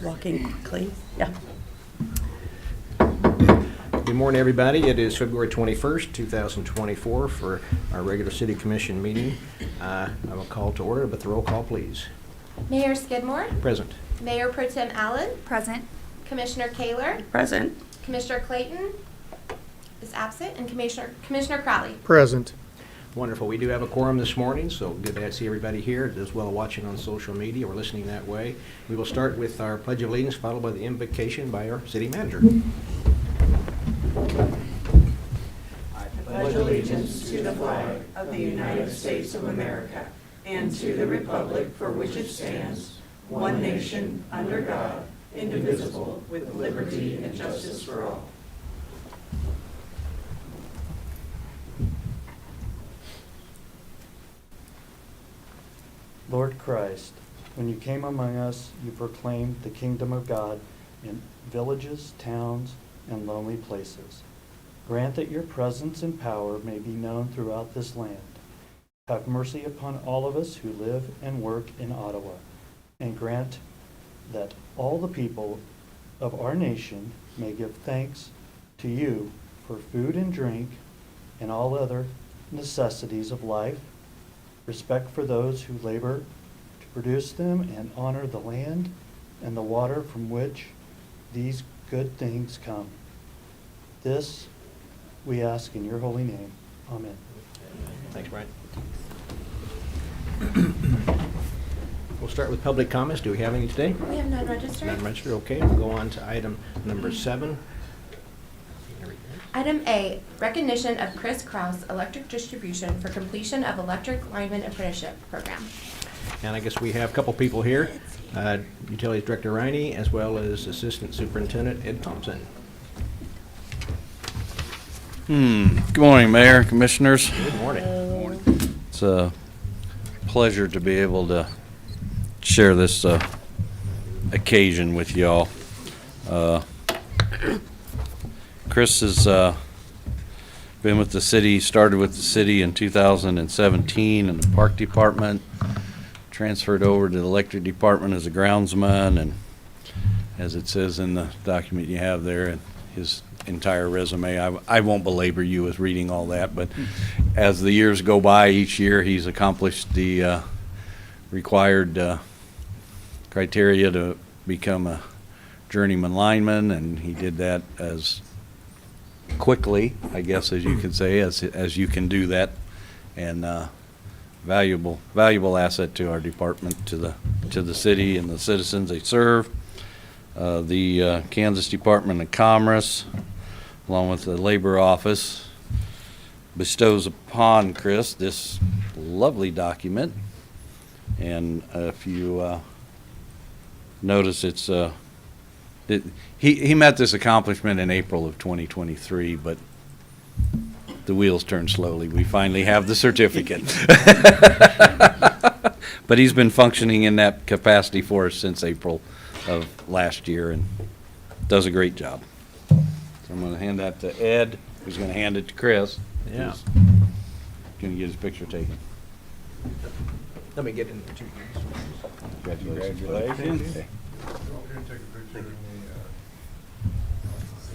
Walking quickly. Yeah. Good morning, everybody. It is February 21st, 2024 for our regular City Commission meeting. I will call to order, but the roll call, please. Mayor Skidmore, Present. Mayor Pro Tem Allen, Present. Commissioner Kaler, Present. Commissioner Clayton is absent, and Commissioner Crowley. Present. Wonderful. We do have a quorum this morning, so good to see everybody here, as well as watching on social media or listening that way. We will start with our Pledge of Allegiance, followed by the invocation by our City Manager. I pledge allegiance to the flag of the United States of America and to the republic for which it stands, one nation, under God, indivisible, with liberty and justice for all. Lord Christ, when you came among us, you proclaimed the kingdom of God in villages, towns, and lonely places. Grant that your presence and power may be known throughout this land. Have mercy upon all of us who live and work in Ottawa, and grant that all the people of our nation may give thanks to you for food and drink and all other necessities of life, respect for those who labor to produce them, and honor the land and the water from which these good things come. This we ask in your holy name. Amen. Thanks, Brian. We'll start with public comments. Do we have any today? We have none registered. None registered. Okay, we'll go on to item number 7. Item A, recognition of Chris Kraus Electric Distribution for completion of Electric Lineman Apprenticeship Program. And I guess we have a couple people here, Utilities Director Riney, as well as Assistant Superintendent Ed Thompson. Good morning, Mayor, Commissioners. Good morning. It's a pleasure to be able to share this occasion with y'all. Chris has been with the city, started with the city in 2017 in the Park Department, transferred over to the Electric Department as a groundsman, and as it says in the document you have there, and his entire resume. I won't belabor you with reading all that, but as the years go by, each year he's accomplished the required criteria to become a journeyman lineman, and he did that as quickly, I guess, as you could say, as you can do that, and valuable asset to our department, to the city and the citizens they serve. The Kansas Department of Commerce, along with the Labor Office, bestows upon Chris this lovely document. And if you notice, he met this accomplishment in April of 2023, but the wheels turn slowly. We finally have the certificate. But he's been functioning in that capacity for us since April of last year and does a great job. So I'm going to hand that to Ed, who's going to hand it to Chris. Yeah. Who's going to get his picture taken. Let me get in there too. Congratulations. Okay.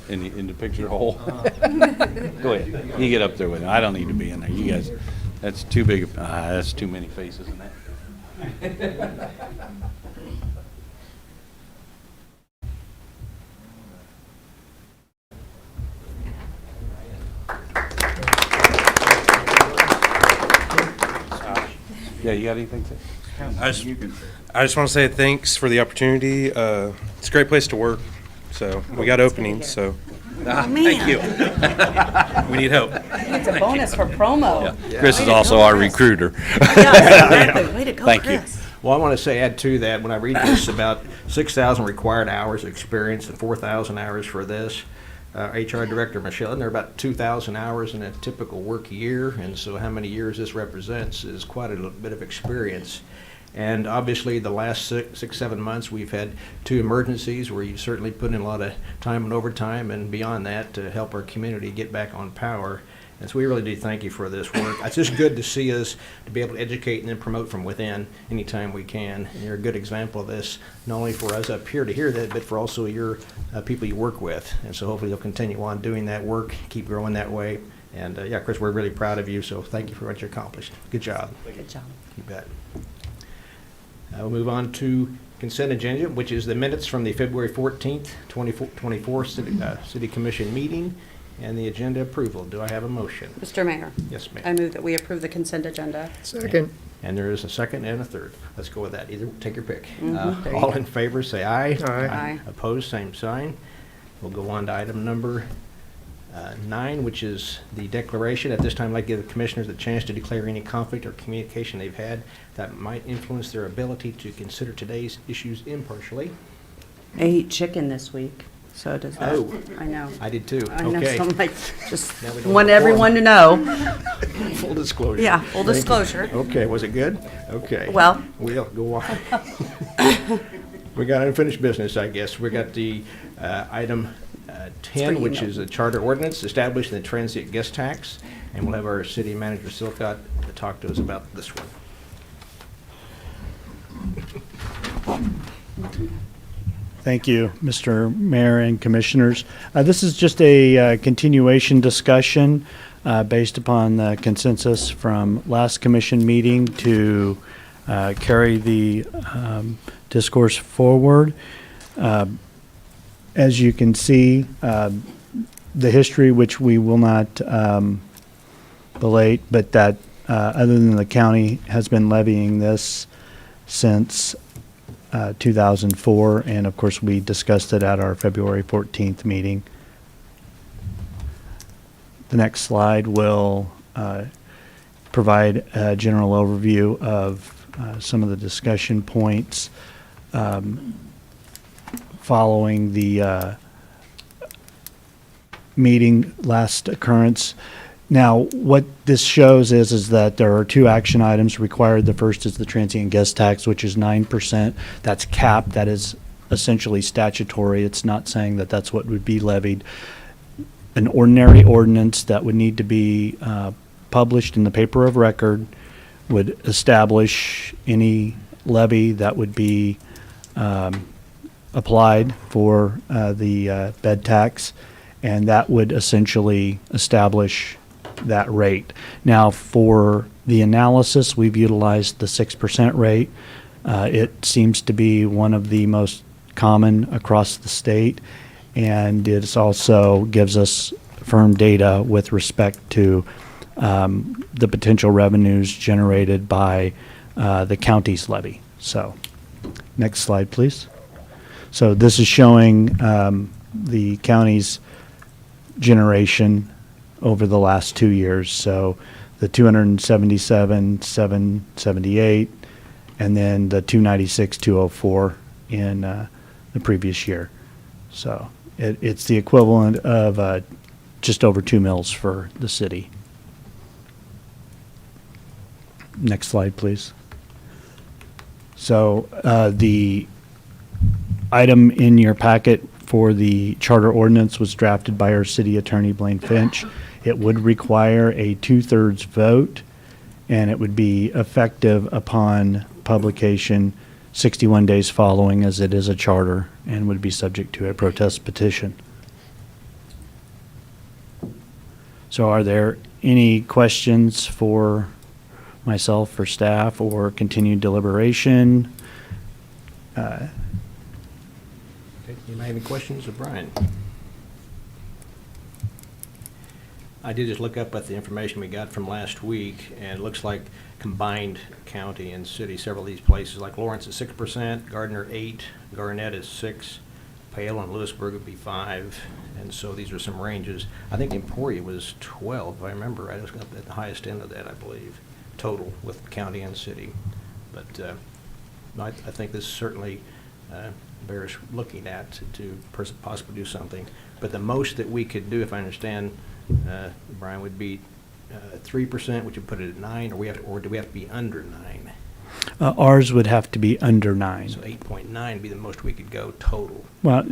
In the picture hole. Go ahead. You get up there with him. I don't need to be in there. You guys, that's too big. That's too many faces in that. Yeah, you got anything to say? I just want to say thanks for the opportunity. It's a great place to work. So we got openings. So Thank you. we need help. It's a bonus for promo. Chris is also our recruiter. Yeah, exactly. Way to go, Thank you. Chris. Well, I want to say, add to that, when I read this, about 6,000 required hours of experience and 4,000 hours for this. HR Director Michelle, and there are about 2,000 hours in a typical work year, and so how many years this represents is quite a bit of experience. And obviously, the last 7 months, we've had 2 emergencies where you've certainly put in a lot of time and overtime and beyond that to help our community get back on power. And so we really do thank you for this work. It's just good to see us to be able to educate and then promote from within anytime we can. And you're a good example of this, not only for us up here to hear that, but for also your people you work with. And so hopefully you'll continue on doing that work, keep growing that way. And yeah, Chris, we're really proud of you, so thank you for what you accomplished. Good job. Good job. You bet. We'll move on to consent agenda, which is the minutes from the February 14th, 2024 City Commission meeting and the agenda approval. Do I have a motion? Mr. Mayor. Yes, ma'am. I move that we approve the consent agenda. Second. And there is a second and a third. Let's go with that. Either, take your pick. Mhm, there you All go. in favor, say aye. Aye. Aye. Opposed, same sign. We'll go on to item number 9, which is the declaration. At this time, I'd like to give the commissioners a chance to declare any conflict or communication they've had that might influence their ability to consider today's issues impartially. I ate chicken this week, so does that, Oh. I know. I did too. I know, Okay. so I'm like, just Now we don't want have a everyone to know. Full disclosure. Yeah, full Thank you. disclosure. Okay, was it good? Okay. Well. We'll go on. We got unfinished business, I guess. We got the item 10, you, which is Milton. a charter ordinance establishing the transient guest tax. And we'll have our city manager, Silcott, to talk to us about this one. Thank you, Mr. Mayor and Commissioners. This is just a continuation discussion based upon the consensus from last commission meeting to carry the discourse forward. As you can see, the history, which we will not belate, but that other than the county has been levying this since 2004, and of course, we discussed it at our February 14th meeting. The next slide will provide a general overview of some of the discussion points following the meeting last occurrence. Now, what this shows is that there are 2 action items required. The first is the transient guest tax, which is 9%. That's capped. That is essentially statutory. It's not saying that that's what would be levied. An ordinary ordinance that would need to be published in the paper of record would establish any levy that would be applied for the bed tax, and that would essentially establish that rate. Now, for the analysis, we've utilized the 6% rate. It seems to be one of the most common across the state, and it also gives us firm data with respect to the potential revenues generated by the county's levy. So, next slide, please. So this is showing the county's generation over the last 2 years. So the 277,778, and then the 296,204 in the previous year. So it's the equivalent of just over 2 mills for the city. Next slide, please. So the item in your packet for the charter ordinance was drafted by our city attorney, Blaine Finch. It would require a 2/3 vote, and it would be effective upon publication 61 days following, as it is a charter, and would be subject to a protest petition. So are there any questions for myself or staff, or continued deliberation? Okay. Anybody have any questions of Brian? I did just look up at the information we got from last week, and it looks like combined county and city, several of these places, like Lawrence is 6%, Gardner 8%, Garnett is 6%, Pale and Lewisburg would be 5%, and so these are some ranges. I think Emporia was 12, if I remember right. It was up at the highest end of that, I believe, total with county and city. But no, I think this certainly bears looking at to possibly do something. But the most that we could do, if I understand, Brian, would be 3%, which would put it at 9, or do we have to be under 9? Ours would have to be under 9. So 8.9 would be the most we could go total. Well,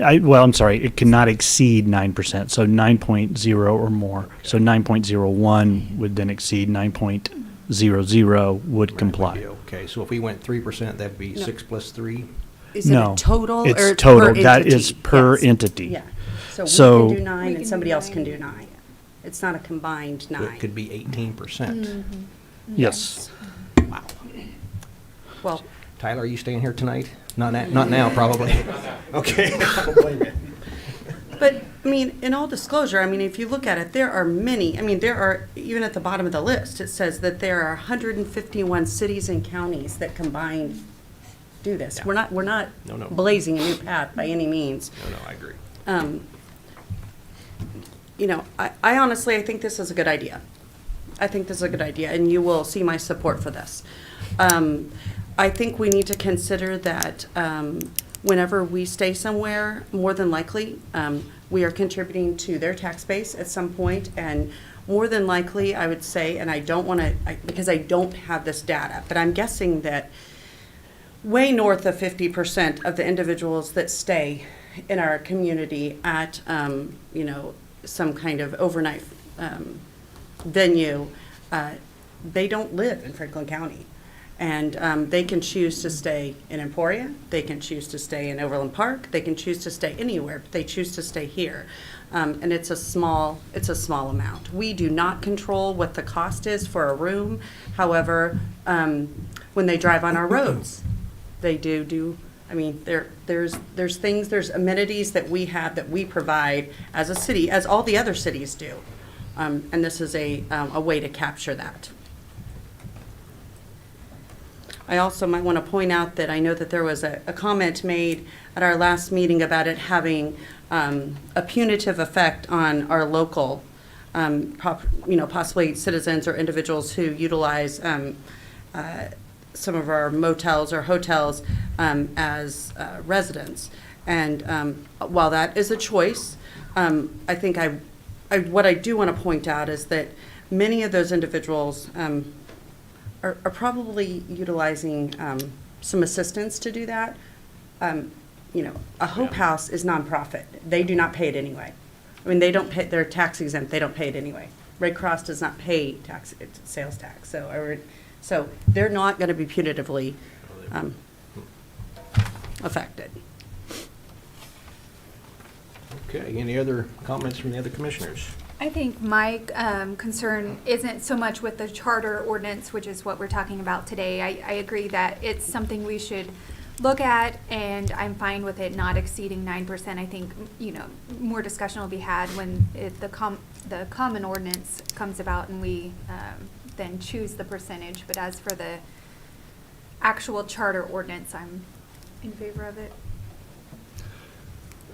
I'm sorry, it cannot exceed 9%, so 9.0 or more. So 9.01 would then exceed 9.00 would Right, comply. would be Okay, so if we went 3%, that'd be No. 6 plus 3? Is it No, a total or it's per total. That entity? is per Yes. entity. Yeah. So So- we can do 9 We and can somebody do else can 9. do 9. It's not a combined So 9. it could be 18%. Yes. Wow. Well, Tyler, are you staying here tonight? Not now, probably. Okay. but, I mean, in all disclosure, I mean, if you look at it, there are many, I mean, there are, even at the bottom of the list, it says that there are 151 cities and counties that combined do this. Yeah. We're not No. blazing a new path by any means. No, I agree. You know, I honestly, I think this is a good idea. I think this is a good idea, and you will see my support for this. I think we need to consider that whenever we stay somewhere, more than likely, we are contributing to their tax base at some point, and more than likely, I would say, and I don't want to, because I don't have this data, but I'm guessing that way north of 50% of the individuals that stay in our community at, you know, some kind of overnight venue, they don't live in Franklin County. And they can choose to stay in Emporia, they can choose to stay in Overland Park, they can choose to stay anywhere, but they choose to stay here. And it's a small amount. We do not control what the cost is for a room. However, when they drive on our roads, they do, I mean, there's things, there's amenities that we have, that we provide as a city, as all the other cities do. And this is a way to capture that. I also might want to point out that I know that there was a comment made at our last meeting about it having a punitive effect on our local, you know, possibly citizens or individuals who utilize some of our motels or hotels as residents. And while that is a choice, I think what I do want to point out is that many of those individuals are probably utilizing some assistance to do that. You know, a Hope House is nonprofit. They do not pay it anyway. I mean, they don't pay, they're tax exempt, they don't pay it anyway. Red Cross does not pay tax, sales tax, so they're not going to be punitively affected. Okay, any other comments from the other commissioners? I think my concern isn't so much with the charter ordinance, which is what we're talking about today. I agree that it's something we should look at, and I'm fine with it not exceeding 9%. I think, you know, more discussion will be had when the common ordinance comes about and we then choose the percentage. But as for the actual charter ordinance, I'm in favor of it.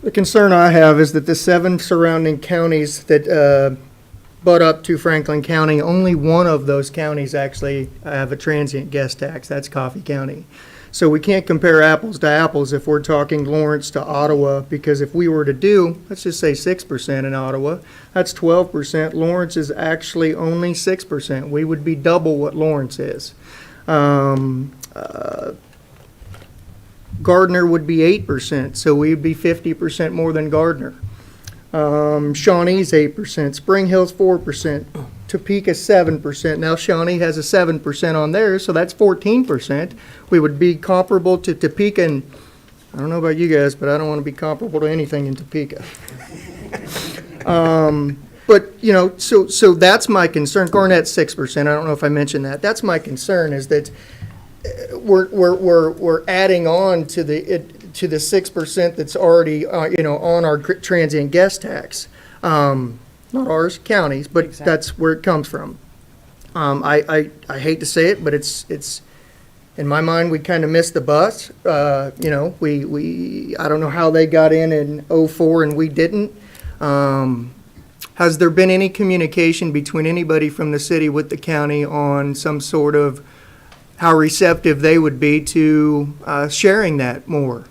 The concern I have is that the 7 surrounding counties that butt up to Franklin County, only one of those counties actually have a transient guest tax. That's Coffee County. So we can't compare apples to apples if we're talking Lawrence to Ottawa, because if we were to do, let's just say 6% in Ottawa, that's 12%. Lawrence is actually only 6%. We would be double what Lawrence is. Gardner would be 8%, so we'd be 50% more than Gardner. Shawnee's 8%, Spring Hill's 4%, Topeka 7%. Now Shawnee has a 7% on theirs, so that's 14%. We would be comparable to Topeka, and I don't know about you guys, but I don't want to be comparable to anything in Topeka. But, you know, so that's my concern. Garnett's 6%. I don't know if I mentioned that. That's my concern, is that we're adding on to the 6% that's already you know, on our transient guest tax. Not ours, counties, but Exactly. that's where it comes from. I hate to say it, but it's in my mind, we kind of missed the bus. You know, I don't know how they got in 04 and we didn't. Has there been any communication between anybody from the city with the county on some sort of how receptive they would be to sharing that more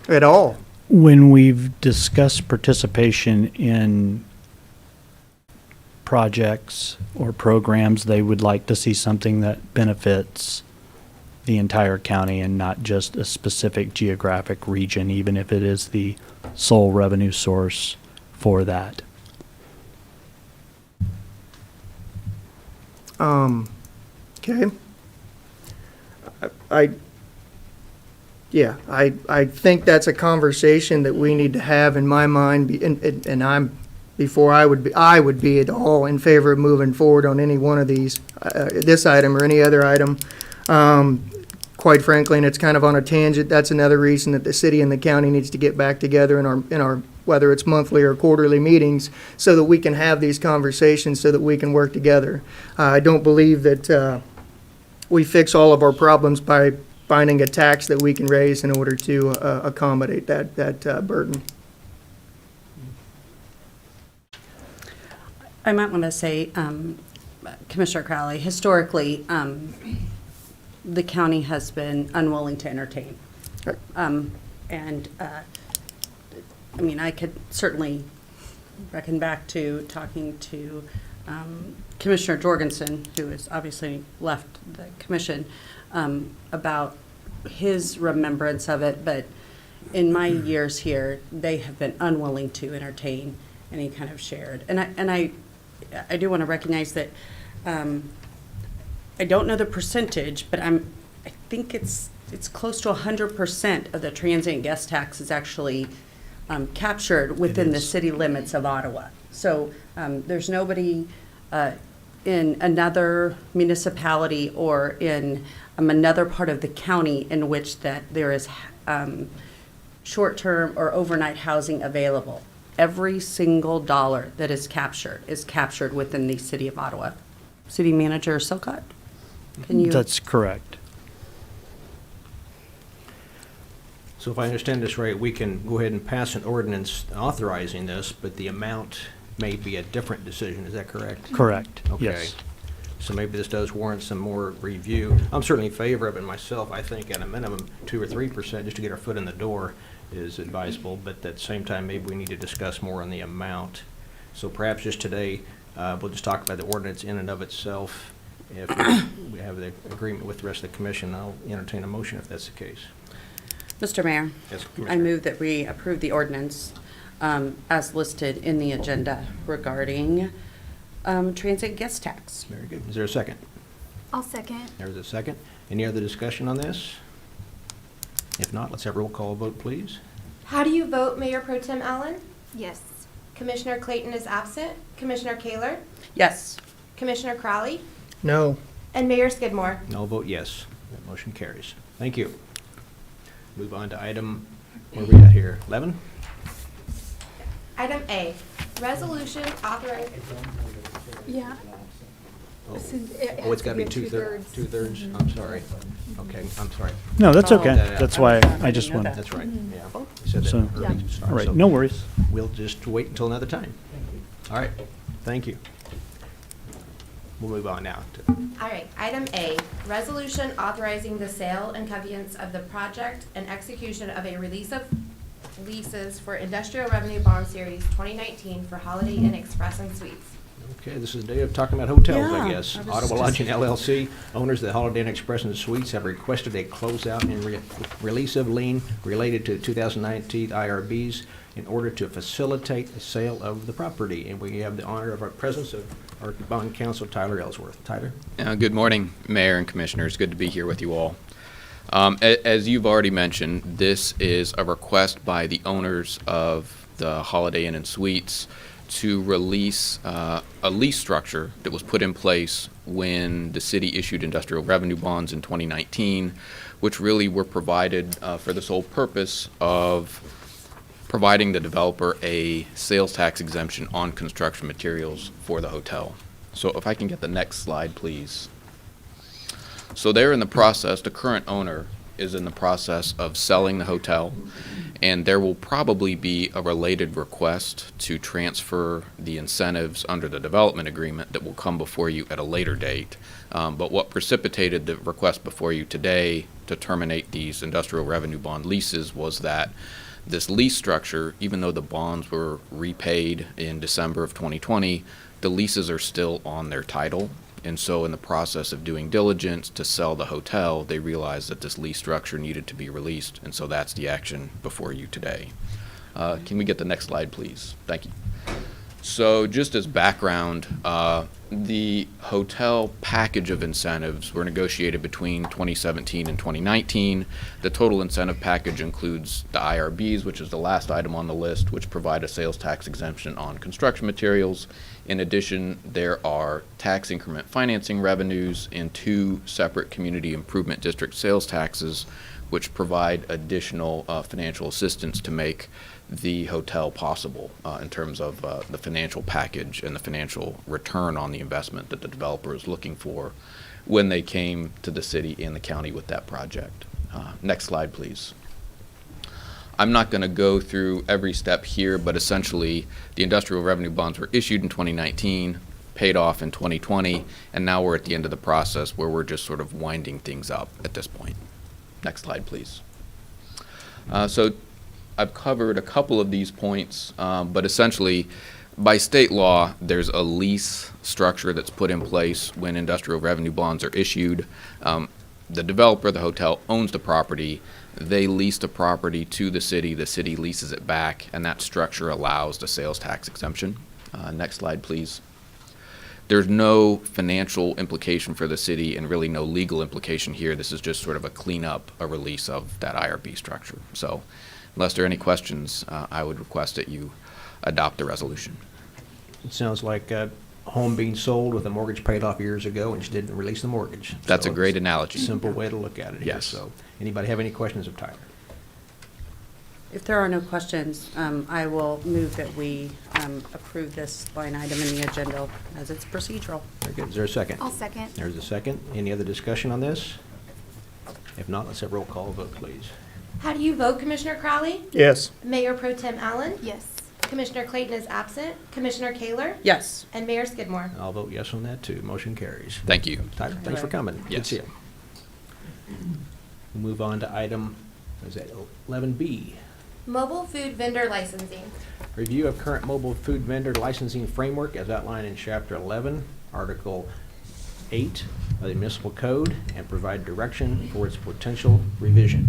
at all? When we've discussed participation in projects or programs, they would like to see something that benefits the entire county and not just a specific geographic region, even if it is the sole revenue source for that. Okay. I think that's a conversation that we need to have in my mind, and I would be at all in favor of moving forward on any one of these, this item or any other item. Quite frankly, and it's kind of on a tangent, that's another reason that the city and the county needs to get back together in our whether it's monthly or quarterly meetings, so that we can have these conversations, so that we can work together. I don't believe that we fix all of our problems by finding a tax that we can raise in order to accommodate that burden. I might want to say, Commissioner Crowley, historically, the county has been unwilling to entertain. I mean, I could certainly reckon back to talking to Commissioner Jorgensen, who has obviously left the commission, about his remembrance of it, but in my years here, they have been unwilling to entertain any kind of shared. And I do want to recognize that I don't know the percentage, but I think it's close to 100% of the transient guest tax is actually captured within the city limits of Ottawa. So there's nobody in another municipality or in another part of the county in which that there is short-term or overnight housing available. Every single dollar that is captured within the city of Ottawa. City Manager Silcott, can you? That's correct. So if I understand this right, we can go ahead and pass an ordinance authorizing this, but the amount may be a different decision, is that correct? Correct, Okay. yes. So maybe this does warrant some more review. I'm certainly in favor of it myself. I think at a minimum, 2 or 3%, just to get our foot in the door is advisable, but at the same time, maybe we need to discuss more on the amount. So perhaps just today, we'll just talk about the ordinance in and of itself. If we have the agreement with the rest of the commission, I'll entertain a motion if that's the case. Mr. Mayor, Yes, I Commissioner. move that we approve the ordinance as listed in the agenda regarding transit guest tax. Very good. Is there a second? I'll second. There's a second. Any other discussion on this? If not, let's have a roll call vote, please. How do you vote, Mayor Pro Tem Allen? Yes. Commissioner Clayton is absent. Commissioner Kaler? Yes. Commissioner Crowley? No. And Mayor Skidmore. And I'll vote yes. That motion carries. Thank you. Move on to item, where are we at here? 11? Item A, resolution authorizing. Yeah. Oh, Since it Oh, it's has got to be a two-thirds. two-thirds. Two-thirds? I'm sorry. Okay, I'm sorry. No, that's Oh. okay. That's why I just know want that. to. That's right, yeah. You said that So- early Yeah. to start, All right, so no worries. We'll just wait until another time. All right, thank you. We'll move on now to All right, item A, resolution authorizing the sale and conveyance of the project and execution of a release of leases for Industrial Revenue Bond Series 2019 for Holiday Inn Express and Suites. Okay, this is the day of talking about hotels, I Yeah, guess. I was Ottawa just- Lodging LLC, owners of the Holiday Inn Express and Suites have requested a closeout and release of lien related to 2019 IRBs in order to facilitate the sale of the property. And we have the honor of our presence of our bond counsel, Tyler Ellsworth. Tyler? Good morning, Mayor and Commissioners. Good to be here with you all. As you've already mentioned, this is a request by the owners of the Holiday Inn and Suites to release a lease structure that was put in place when the city issued industrial revenue bonds in 2019, which really were provided for the sole purpose of providing the developer a sales tax exemption on construction materials for the hotel. So if I can get the next slide, please. So they're in the process, the current owner is in the process of selling the hotel, and there will probably be a related request to transfer the incentives under the development agreement that will come before you at a later date. But what precipitated the request before you today to terminate these industrial revenue bond leases was that this lease structure, even though the bonds were repaid in December of 2020, the leases are still on their title. And so in the process of doing diligence to sell the hotel, they realized that this lease structure needed to be released, and so that's the action before you today. Can we get the next slide, please? Thank you. So just as background, the hotel package of incentives were negotiated between 2017 and 2019. The total incentive package includes the IRBs, which is the last item on the list, which provide a sales tax exemption on construction materials. In addition, there are tax increment financing revenues and 2 separate community improvement district sales taxes, which provide additional financial assistance to make the hotel possible in terms of the financial package and the financial return on the investment that the developer is looking for when they came to the city and the county with that project. Next slide, please. I'm not going to go through every step here, but essentially the industrial revenue bonds were issued in 2019, paid off in 2020, and now we're at the end of the process where we're just sort of winding things up at this point. Next slide, please. So I've covered a couple of these points, but essentially, by state law, there's a lease structure that's put in place when industrial revenue bonds are issued. The developer of the hotel owns the property. They lease the property to the city leases it back, and that structure allows the sales tax exemption. Next slide, please. There's no financial implication for the city and really no legal implication here. This is just sort of a cleanup, a release of that IRB structure. So unless there are any questions, I would request that you adopt the resolution. It sounds like a home being sold with a mortgage paid off years ago and just didn't release the mortgage. That's So a great it's analogy. a simple way to look at it here. Yes. So anybody have any questions of Tyler? If there are no questions, I will move that we approve this line item in the agenda as it's procedural. Very good. Is there a second? I'll second. There's a second. Any other discussion on this? If not, let's have roll call vote, please. How do you vote, Commissioner Crowley? Yes. Mayor Pro Tem Allen? Yes. Commissioner Clayton is absent. Commissioner Kaler? Yes. And Mayor Skidmore. I'll vote yes on that, too. Motion carries. Thank you. Tyler, thanks for coming. Good to Yes. see you. We'll move on to item, what is that, 11B. Mobile food vendor licensing. Review of current mobile food vendor licensing framework as outlined in Chapter 11, Article 8 of the Municipal Code, and provide direction for its potential revision.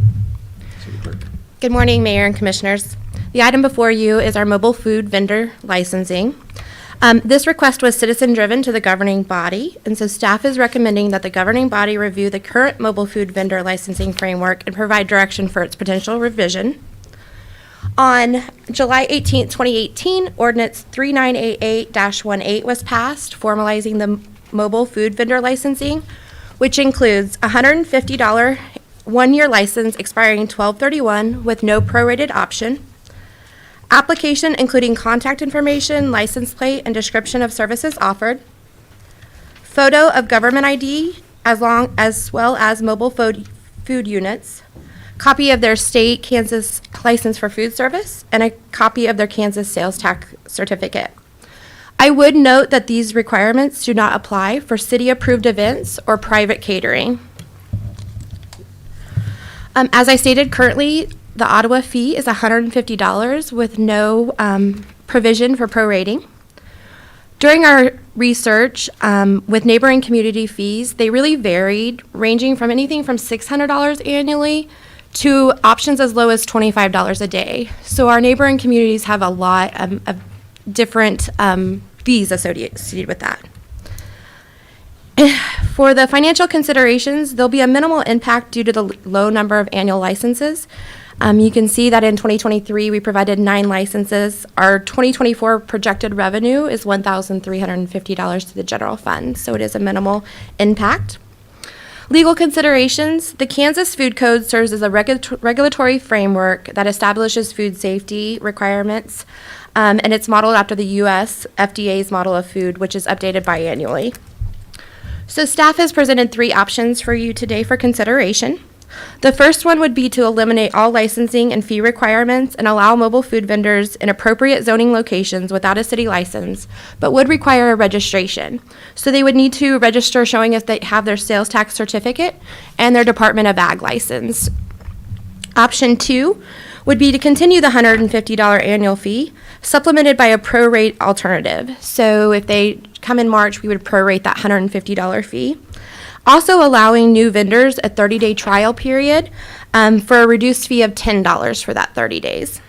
City Clerk. Good morning, Mayor and Commissioners. The item before you is our mobile food vendor licensing. This request was citizen-driven to the governing body, and so staff is recommending that the governing body review the current mobile food vendor licensing framework and provide direction for its potential revision. On July 18, 2018, Ordinance 3988-18 was passed, formalizing the mobile food vendor licensing, which includes a $150 one-year license expiring 12/31 with no prorated option, application including contact information, license plate, and description of services offered, photo of government ID as well as mobile food units, copy of their state Kansas license for food service, and a copy of their Kansas sales tax certificate. I would note that these requirements do not apply for city-approved events or private catering. As I stated, currently, the Ottawa fee is $150 with no provision for prorating. During our research with neighboring community fees, they really varied, ranging from anything from $600 annually to options as low as $25 a day. So our neighboring communities have a lot of different fees associated with that. For the financial considerations, there'll be a minimal impact due to the low number of annual licenses. You can see that in 2023, we provided 9 licenses. Our 2024 projected revenue is $1,350 to the general fund, so it is a minimal impact. Legal considerations, the Kansas Food Code serves as a regulatory framework that establishes food safety requirements, and it's modeled after the U.S. FDA's model of food, which is updated biannually. So staff has presented 3 options for you today for consideration. The first one would be to eliminate all licensing and fee requirements and allow mobile food vendors in appropriate zoning locations without a city license, but would require a registration. So they would need to register showing if they have their sales tax certificate and their Department of Ag license. Option 2 would be to continue the $150 annual fee, supplemented by a prorate alternative. So if they come in March, we would prorate that $150 fee. Also allowing new vendors a 30-day trial period for a reduced fee of $10 for that 30 days.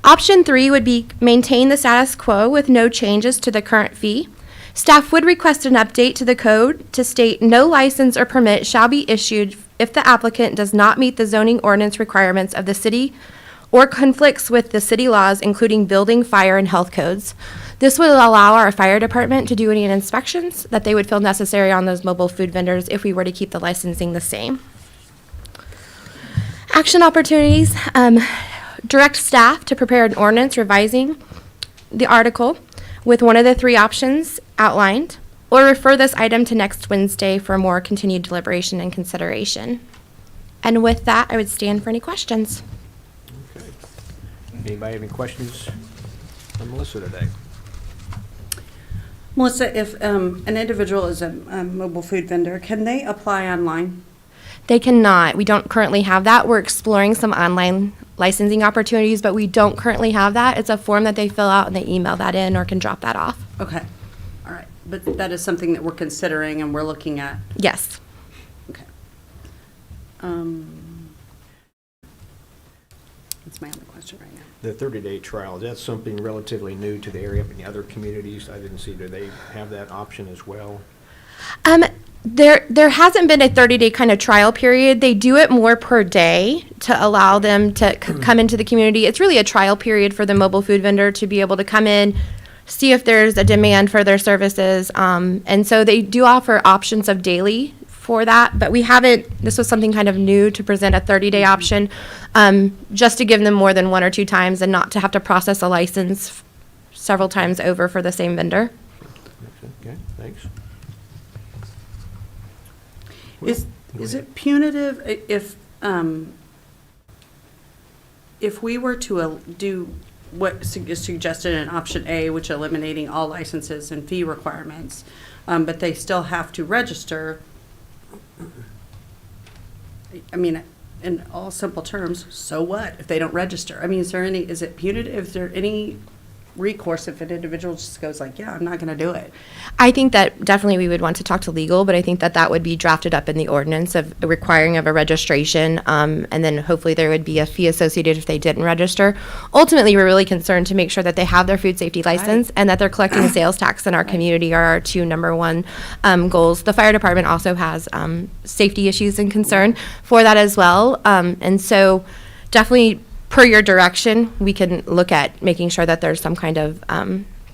Option 3 would be maintain the status quo with no changes to the current fee. Staff would request an update to the code to state no license or permit shall be issued if the applicant does not meet the zoning ordinance requirements of the city or conflicts with the city laws, including building, fire, and health codes. This would allow our fire department to do any inspections that they would feel necessary on those mobile food vendors if we were to keep the licensing the same. Action opportunities. Direct staff to prepare an ordinance revising the article with one of the 3 options outlined, or refer this item to next Wednesday for more continued deliberation and consideration. And with that, I would stand for any questions. Okay. Anybody have any questions for Melissa today? Melissa, if an individual is a mobile food vendor, can they apply online? They cannot. We don't currently have that. We're exploring some online licensing opportunities, but we don't currently have that. It's a form that they fill out and they email that in or can drop that off. Okay, all right. But that is something that we're considering and we're looking at. Yes. Okay. That's my only question right now. The 30-day trial, is that something relatively new to the area? In the other communities, I didn't see, do they have that option as well? There hasn't been a 30-day kind of trial period. They do it more per day to allow them to come into the community. It's really a trial period for the mobile food vendor to be able to come in, see if there's a demand for their services. And so they do offer options of daily for that, but we haven't, this was something kind of new to present a 30-day option, just to give them more than 1 or 2 times and not to have to process a license several times over for the same vendor. Okay, thanks. Is it punitive if we were to do what is suggested in option A, which eliminating all licenses and fee requirements, but they still have to register? I mean, in all simple terms, so what if they don't register? I mean, is it punitive? Is there any recourse if an individual just goes like, yeah, I'm not going to do it? I think that definitely we would want to talk to legal, but I think that that would be drafted up in the ordinance of requiring of a registration, and then hopefully there would be a fee associated if they didn't register. Ultimately, we're really concerned to make sure that they have their food safety license and that they're collecting sales tax in our community are our 2 number 1 goals. The fire department also has safety issues and concern for that as well, and so definitely per your direction, we can look at making sure that there's some kind of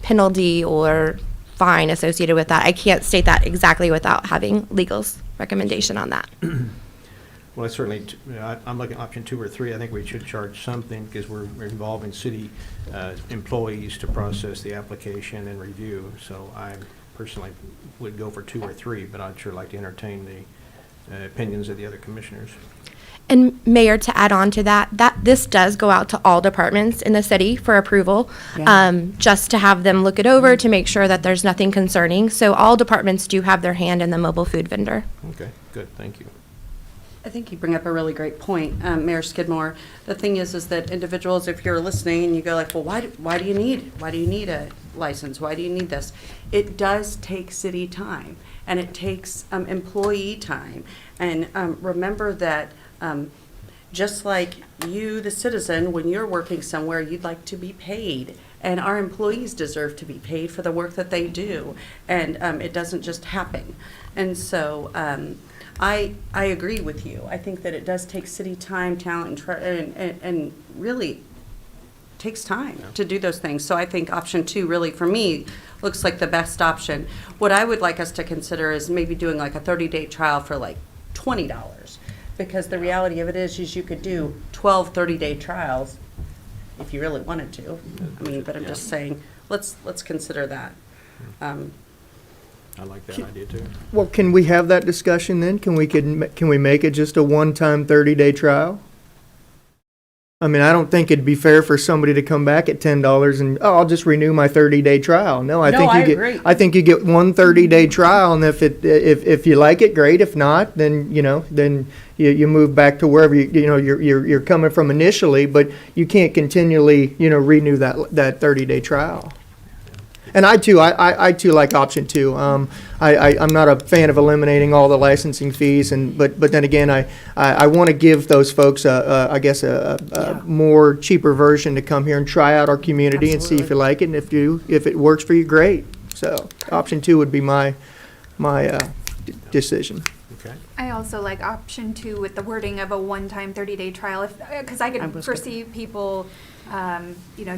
penalty or fine associated with that. I can't state that exactly without having legal's recommendation on that. Well, I certainly, I'm looking at option 2 or 3. I think we should charge something because we're involving city employees to process the application and review. So I personally would go for 2 or 3, but I'd sure like to entertain the opinions of the other commissioners. And Mayor, to add on to that this does go out to all departments in the city for approval, just to have them look it over to make sure that there's nothing concerning. So all departments do have their hand in the mobile food vendor. Okay, good, thank you. I think you bring up a really great point, Mayor Skidmore. The thing is that individuals, if you're listening and you go like, well, why do you need a license? Why do you need this? It does take city time, and it takes employee time. And remember that just like you, the citizen, when you're working somewhere, you'd like to be paid. And our employees deserve to be paid for the work that they do. And it doesn't just happen. And so I agree with you. I think that it does take city time, talent, and really takes time to do those things. So I think option 2 really, for me, looks like the best option. What I would like us to consider is maybe doing like a 30-day trial for like $20. Because the reality of it is you could do 12 30-day trials if you really wanted to. I mean, but I'm just saying, let's consider that. I like that idea too. Well, can we have that discussion then? Can we make it just a one-time 30-day trial? I mean, I don't think it'd be fair for somebody to come back at $10 and, oh, I'll just renew my 30-day trial. No, I agree. I think you get one 30-day trial, and if you like it, great. If not, then you move back to wherever you're coming from initially. But you can't continually renew that 30-day trial. And I too like option 2. I'm not a fan of eliminating all the licensing fees, but then again, I want to give those folks I guess a more cheaper version to come here and try out our community and see if you like it, and if it works for you, great. So option 2 would be my decision. Okay. I also like option 2 with the wording of a one-time 30-day trial, because I I could was foresee people,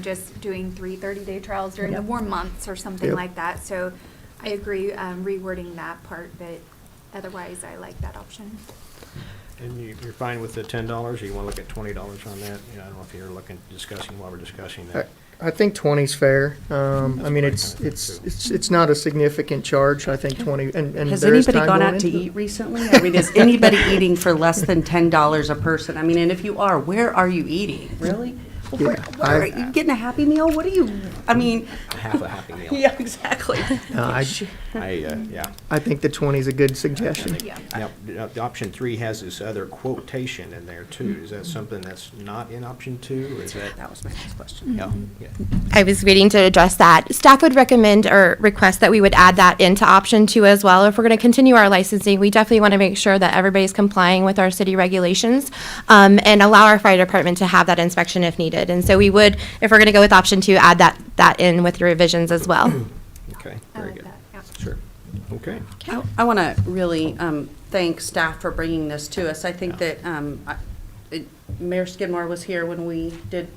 just doing 3 30-day trials during the warm months or something Yep. like that. So I agree, rewording that part, but otherwise, I like that option. And you're fine with the $10, or you want to look at $20 on that? I don't know if you're discussing while we're discussing that. I think 20's fair. I mean, what I it's kinda think, too. it's not a significant charge. I think 20, and Has there is anybody time gone going out to into it. eat recently? I mean, is anybody eating for less than $10 a person? I mean, and if you are, where are you eating? Really? Well, Yeah, where are you getting a Happy Meal? What are you, I mean, Half a Happy Meal. yeah, exactly. No, I Yeah. I think the 20 is a good suggestion. Now, the option 3 has this other quotation in there too. Is that something that's not in option 2, or is that? That was my next question. Yeah. I was waiting to address that. Staff would recommend or request that we would add that into option 2 as well. If we're going to continue our licensing, we definitely want to make sure that everybody's complying with our city regulations, and allow our fire department to have that inspection if needed. And so we would, if we're going to go with option 2, add that in with your revisions as well. Okay, I very like good. that, yeah. Sure. Okay. I want to really thank staff for bringing this to us. I think that Mayor Skidmore was here when we did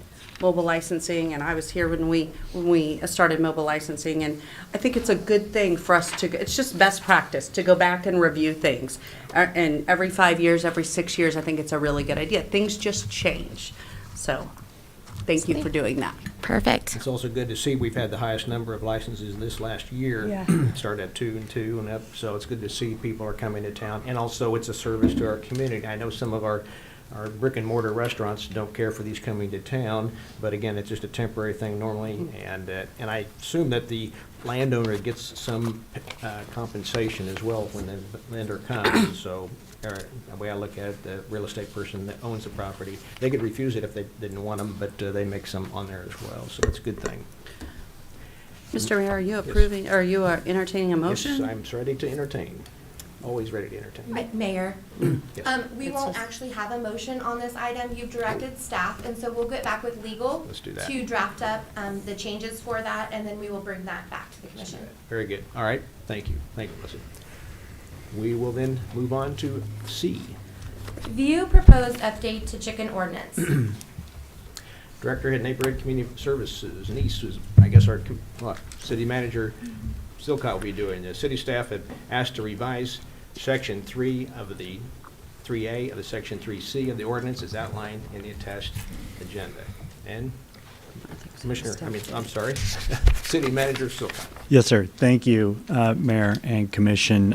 mobile licensing, and I was here when we started mobile licensing, and I think it's a good thing for us to, it's just best practice to go back and review things. And every 5 years, every 6 years, I think it's a really good idea. Things just change. So thank you for doing that. Perfect. It's also good to see we've had the highest number of licenses this last year. Yeah. Started at 2 and 2 and up, so it's good to see people are coming to town. And also, it's a service to our community. I know some of our brick and mortar restaurants don't care for these coming to town, but again, it's just a temporary thing normally. And I assume that the landowner gets some compensation as well when the vendor comes. So the way I look at it, the real estate person that owns the property, they could refuse it if they didn't want them, but they make some on there as well. So it's a good thing. Mr. Mayor, are you approving, are you entertaining a Yes, motion? I'm ready to entertain. Always ready to entertain. Mayor, Yes. we It's won't just- actually have a motion on this item. You've directed staff, and so we'll get back with legal Let's do that. to draft up the changes for that, and then we will bring that back to the Let's do commission. that. Very good. All right. Thank you. Thank you, Melissa. We will then move on to C. View proposed update to chicken ordinance. Director at Neighborhood Community Services, Nice, was, I guess, our city manager, Silcott will be doing this. City staff have asked to revise Section 3 of the 3A of the Section 3C of the ordinance as outlined in the attached agenda. And Commissioner, I'm sorry, City Manager Silcott. Yes, sir. Thank you, Mayor and Commission.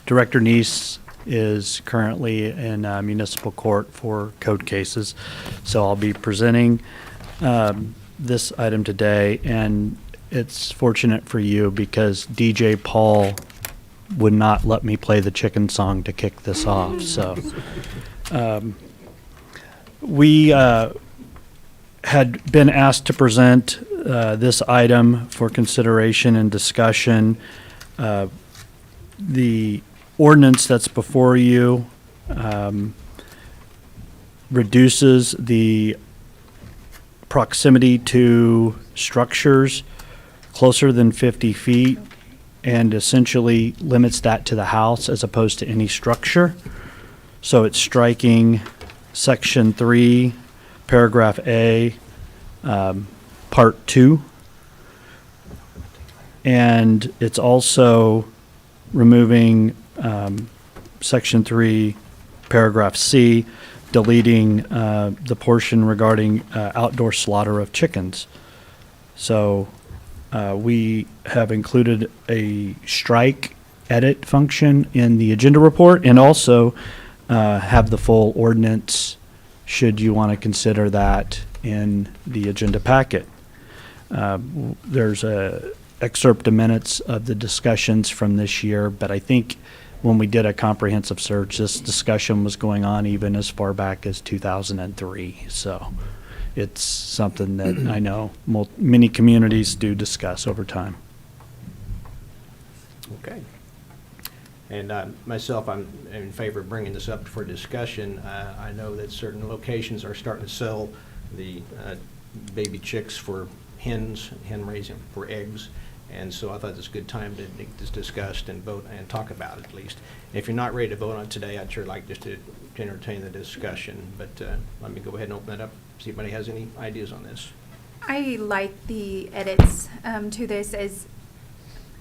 Director Neese is currently in municipal court for code cases, so I'll be presenting this item today, and it's fortunate for you because DJ Paul would not let me play the chicken song to kick this off, so. We had been asked to present this item for consideration and discussion. The ordinance that's before you reduces the proximity to structures closer than 50 feet and essentially limits that to the house as opposed to any structure. So it's striking Section 3, Paragraph A, Part 2. And it's also removing Section 3, Paragraph C, deleting the portion regarding outdoor slaughter of chickens. So we have included a strike edit function in the agenda report and also have the full ordinance should you want to consider that in the agenda packet. There's a excerpt of minutes of the discussions from this year, but I think when we did a comprehensive search, this discussion was going on even as far back as 2003. So it's something that I know many communities do discuss over time. Okay. And myself, I'm in favor of bringing this up for discussion. I know that certain locations are starting to sell the baby chicks for hens, hen raising for eggs. And so I thought this was a good time to get this discussed and vote and talk about it at least. If you're not ready to vote on it today, I'd sure like just to entertain the discussion. But let me go ahead and open that up, see if anybody has any ideas on this. I like the edits to this as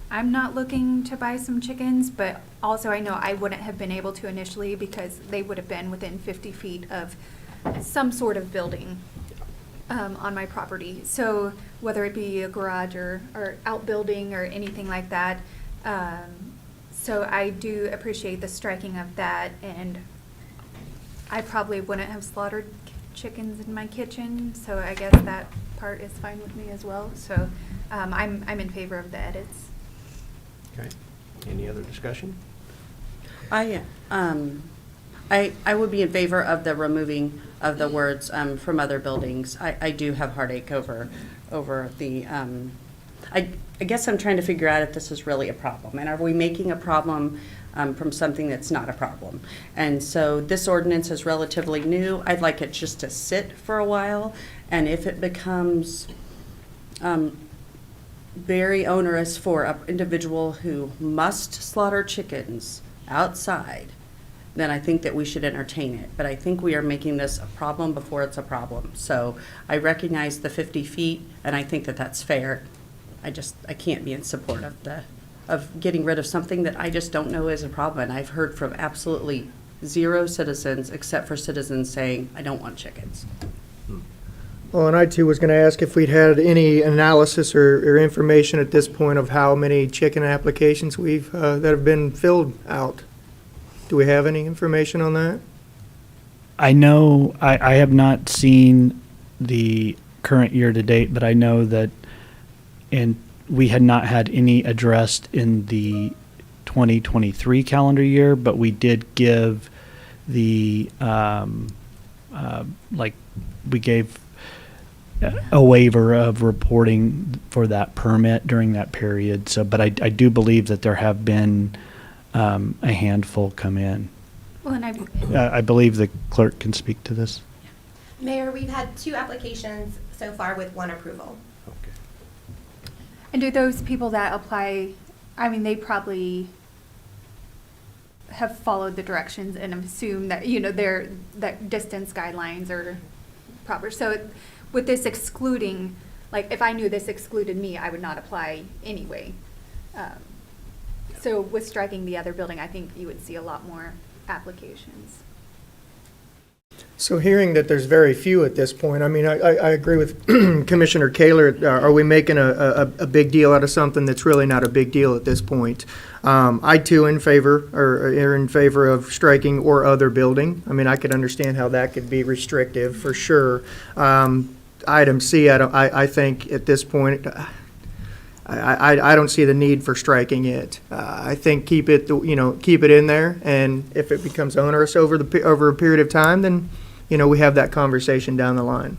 I'm not looking to buy some chickens, but also I know I wouldn't have been able to initially because they would have been within 50 feet of some sort of building on my property. So whether it be a garage or outbuilding or anything like that. So I do appreciate the striking of that, and I probably wouldn't have slaughtered chickens in my kitchen, so I guess that part is fine with me as well. So I'm in favor of the edits. Okay. Any other discussion? I would be in favor of the removing of the words from other buildings. I do have heartache over the, I guess I'm trying to figure out if this is really a problem. And are we making a problem from something that's not a problem? And so this ordinance is relatively new. I'd like it just to sit for a while. And if it becomes very onerous for an individual who must slaughter chickens outside, then I think that we should entertain it. But I think we are making this a problem before it's a problem. So I recognize the 50 feet, and I think that that's fair. I can't be in support of getting rid of something that I just don't know is a problem. And I've heard from absolutely zero citizens, except for citizens saying, I don't want chickens. Well, and I too was going to ask if we'd had any analysis or information at this point of how many chicken applications we've, that have been filled out. Do we have any information on that? I know, I have not seen the current year to date, but I know that we had not had any addressed in the 2023 calendar year, but we did give the, we gave a waiver of reporting for that permit during that period. So, but I do believe that there have been a handful come in. Well, and I believe the clerk can speak to this. Mayor, we've had 2 applications so far with 1 approval. Okay. And do those people that apply, I mean, they probably have followed the directions and assume that, that distance guidelines are proper. So with this excluding, like, if I knew this excluded me, I would not apply anyway. So with striking the other building, I think you would see a lot more applications. So hearing that there's very few at this point, I mean, I agree with Commissioner Kaler. Are we making a big deal out of something that's really not a big deal at this point? I too in favor of striking or other building. I mean, I could understand how that could be restrictive for sure. Item C, I think at this point, I don't see the need for striking it. I think keep it in there, and if it becomes onerous over a period of time, then we have that conversation down the line.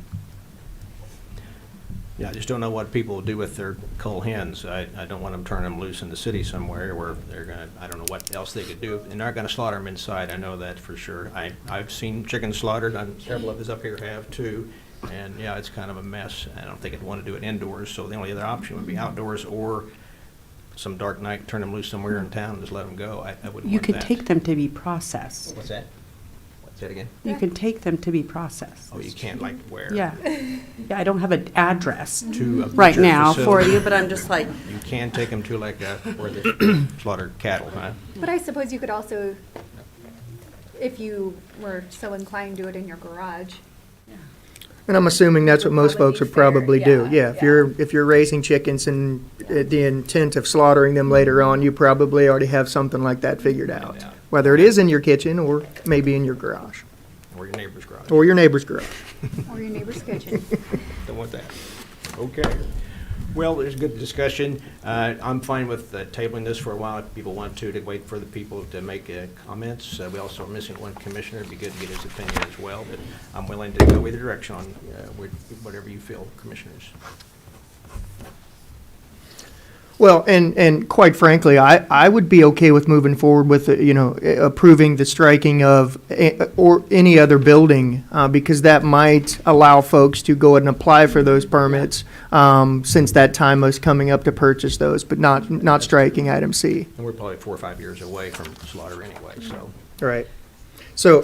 Yeah, I just don't know what people will do with their cull hens. I don't want them turning them loose in the city somewhere where they're gonna, I don't know what else they could do. And they're not gonna slaughter them inside, I know that for sure. I've seen chickens slaughtered, several of us up here have too. And yeah, it's kind of a mess. I don't think I'd want to do it indoors, so the only other option would be outdoors or some dark night, turn them loose somewhere in town and just let them go. I wouldn't want that. You could take them to be processed. What's that? What's that again? You can take them to be processed. Oh, you can't like where? Yeah. Yeah, I don't have an address To a right butcher now for facility. you, but I'm just like, You can take them to like where they slaughter cattle, huh? But I suppose you could also, if you were so inclined, do it in your garage. And I'm assuming that's what most folks would probably do. Yeah, if yeah. you're raising chickens and the intent of slaughtering them later on, you probably already have something like that figured out. Yeah. Whether it is in your kitchen or maybe in your garage Or your neighbor's garage. or your neighbor's garage. Or your neighbor's kitchen. Don't want that. Okay. Well, there's good discussion. I'm fine with tabling this for a while if people want to wait for the people to make comments. We also are missing one commissioner. It'd be good to get his opinion as well, but I'm willing to go either direction on whatever you feel, commissioners. Well, and quite frankly, I would be okay with moving forward with, approving the striking of, or any other building, because that might allow folks to go ahead and apply for those permits, since that time was coming up to purchase those, but not striking item C. And we're probably 4 or 5 years away from slaughter anyway, so. Right. So,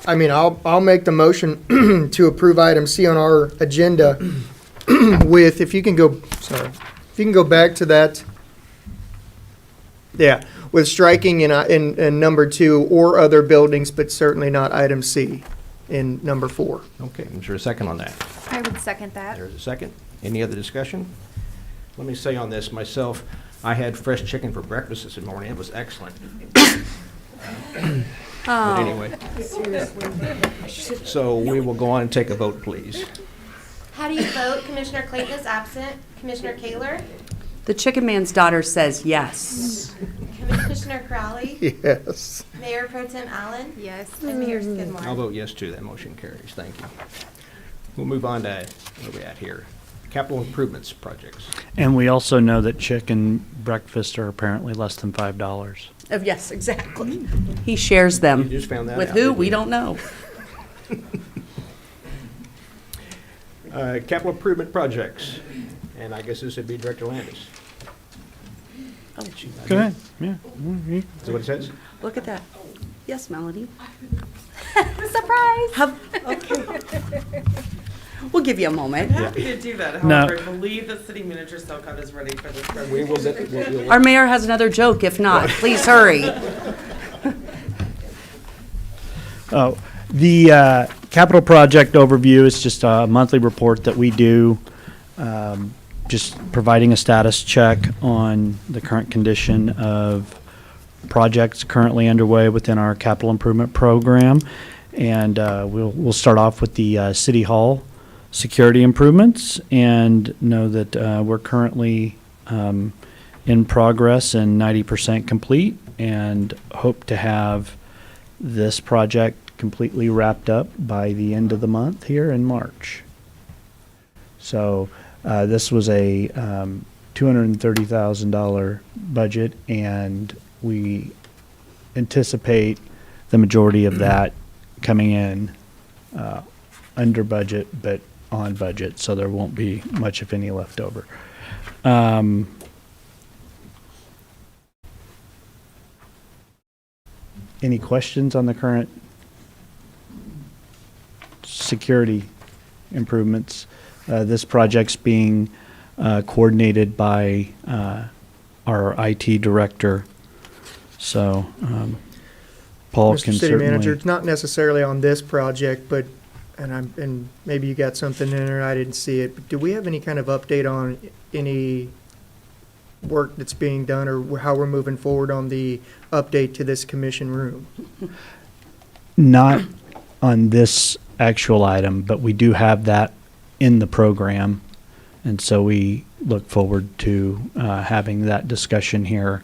I'll make the motion to approve item C on our agenda with, if you can go back to that. Yeah, with striking in number 2, or other buildings, but certainly not item C in number 4. Okay, is there a second on that? I would second that. There's a second. Any other discussion? Let me say on this myself, I had fresh chicken for breakfast this morning. It was excellent. But anyway. So we will go on and take a vote, please. How do you vote? Commissioner Clayton is absent. Commissioner Kaler? The chicken man's daughter says yes. Commissioner Crowley? Yes. Mayor Pro Tem Allen? Yes. And Mayor Skidmore? I'll vote yes too. That motion carries. Thank you. We'll move on to, where are we at here? Capital improvements projects. And we also know that chicken breakfasts are apparently less than $5. Yes, exactly. He shares them. You just found that With out, who? didn't We you? don't know. Capital improvement projects, and I guess this would be Director Landis. Oh, Go ahead, yeah. Is that what it says? look at that. Yes, Melanie. Surprise! Okay. We'll give you a moment. I'm happy to do that. No. However, I believe the city manager Sokov is ready for this We will presentation. get, we'll- Our mayor has another joke. If not, please hurry. Oh, the capital project overview is just a monthly report that we do, just providing a status check on the current condition of projects currently underway within our capital improvement program. And we'll start off with the City Hall security improvements, and know that we're currently in progress and 90% complete, and hope to have this project completely wrapped up by the end of the month here in March. So this was a $230,000 budget, and we anticipate the majority of that coming in under budget, but on budget, so there won't be much, if any, left over. Any questions on the current security improvements? This project's being coordinated by our IT director, so Paul Mr. can City certainly. Manager, it's not necessarily on this project, but, and maybe you got something in there, I didn't see it, but do we have any kind of update on any work that's being done, or how we're moving forward on the update to this commission room? Not on this actual item, but we do have that in the program. And so we look forward to having that discussion here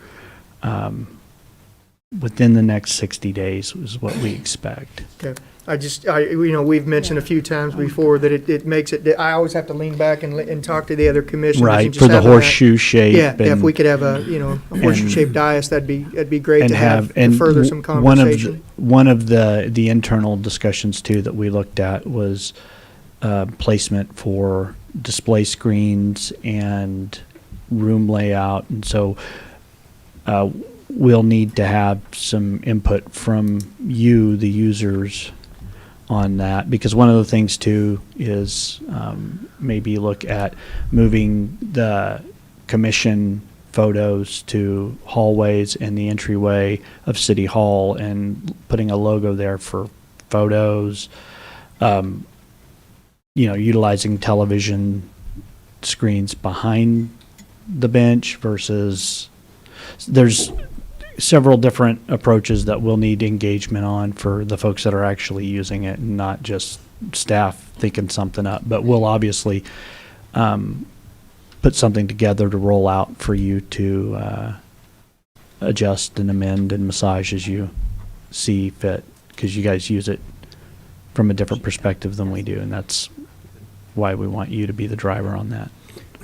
within the next 60 days is what we expect. Okay. We've mentioned a few times before that it makes it, I always have to lean back and talk to the other commissioners. Right, and just for the having that- horseshoe shape. Yeah, if and- we could have a horseshoe-shaped dais, that'd be great and to have, to and further some conversation. One of the internal discussions too that we looked at was placement for display screens and room layout, and so we'll need to have some input from you, the users, on that, because one of the things too is maybe look at moving the commission photos to hallways and the entryway of City Hall and putting a logo there for photos. Utilizing television screens behind the bench versus, there's several different approaches that we'll need engagement on for the folks that are actually using it, and not just staff thinking something up. But we'll obviously put something together to roll out for you to adjust and amend and massage as you see fit, because you guys use it from a different perspective than we do, and that's why we want you to be the driver on that.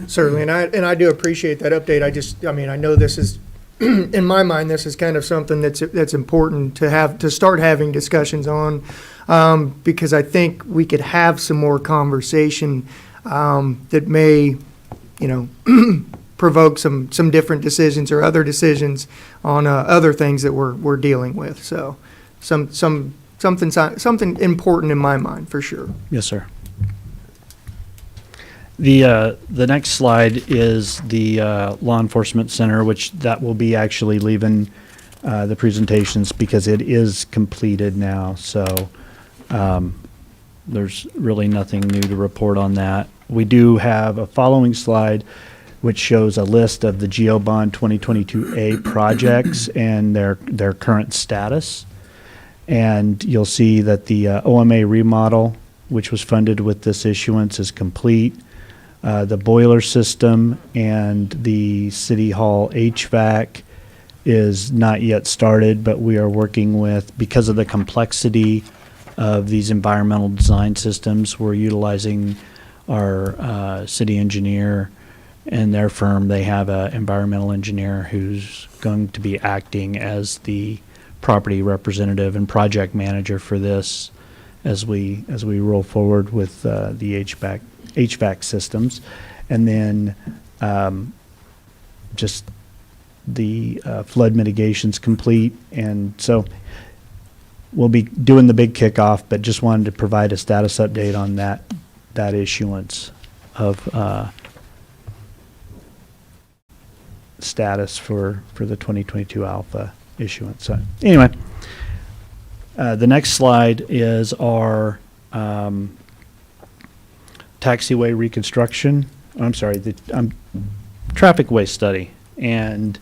Certainly, and I do appreciate that update. I mean, I know this is, in my mind, this is kind of something that's important to start having discussions on, because I think we could have some more conversation that may, provoke some different decisions or other decisions on other things that we're dealing with. So, something important in my mind for sure. Yes, sir. The next slide is the Law Enforcement Center, which that will be actually leaving the presentations because it is completed now. So there's really nothing new to report on that. We do have a following slide which shows a list of the GeoBond 2022A projects and their current status. And you'll see that the OMA remodel, which was funded with this issuance, is complete. The boiler system and the City Hall HVAC is not yet started, but we are working with, because of the complexity of these environmental design systems, we're utilizing our city engineer and their firm. They have an environmental engineer who's going to be acting as the property representative and project manager for this as we roll forward with the HVAC systems. And then just the flood mitigation's complete. And so we'll be doing the big kickoff, but just wanted to provide a status update on that issuance of status for the 2022 Alpha issuance. So anyway, the next slide is our taxiway reconstruction. I'm sorry, the traffic way study. And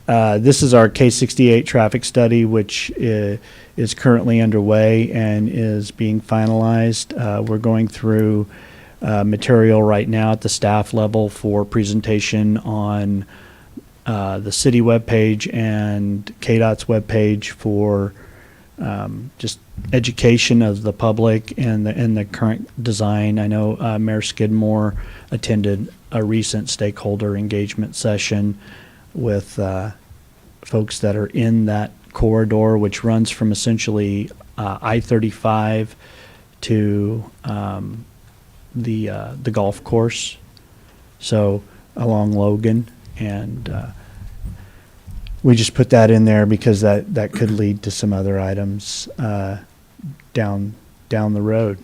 this is our K68 traffic study, which is currently underway and is being finalized. We're going through material right now at the staff level for presentation on the city webpage and KDOT's webpage for just education of the public and the current design. I know Mayor Skidmore attended a recent stakeholder engagement session with folks that are in that corridor, which runs from essentially I-35 to the golf course, so along Logan. And we just put that in there because that could lead to some other items down the road.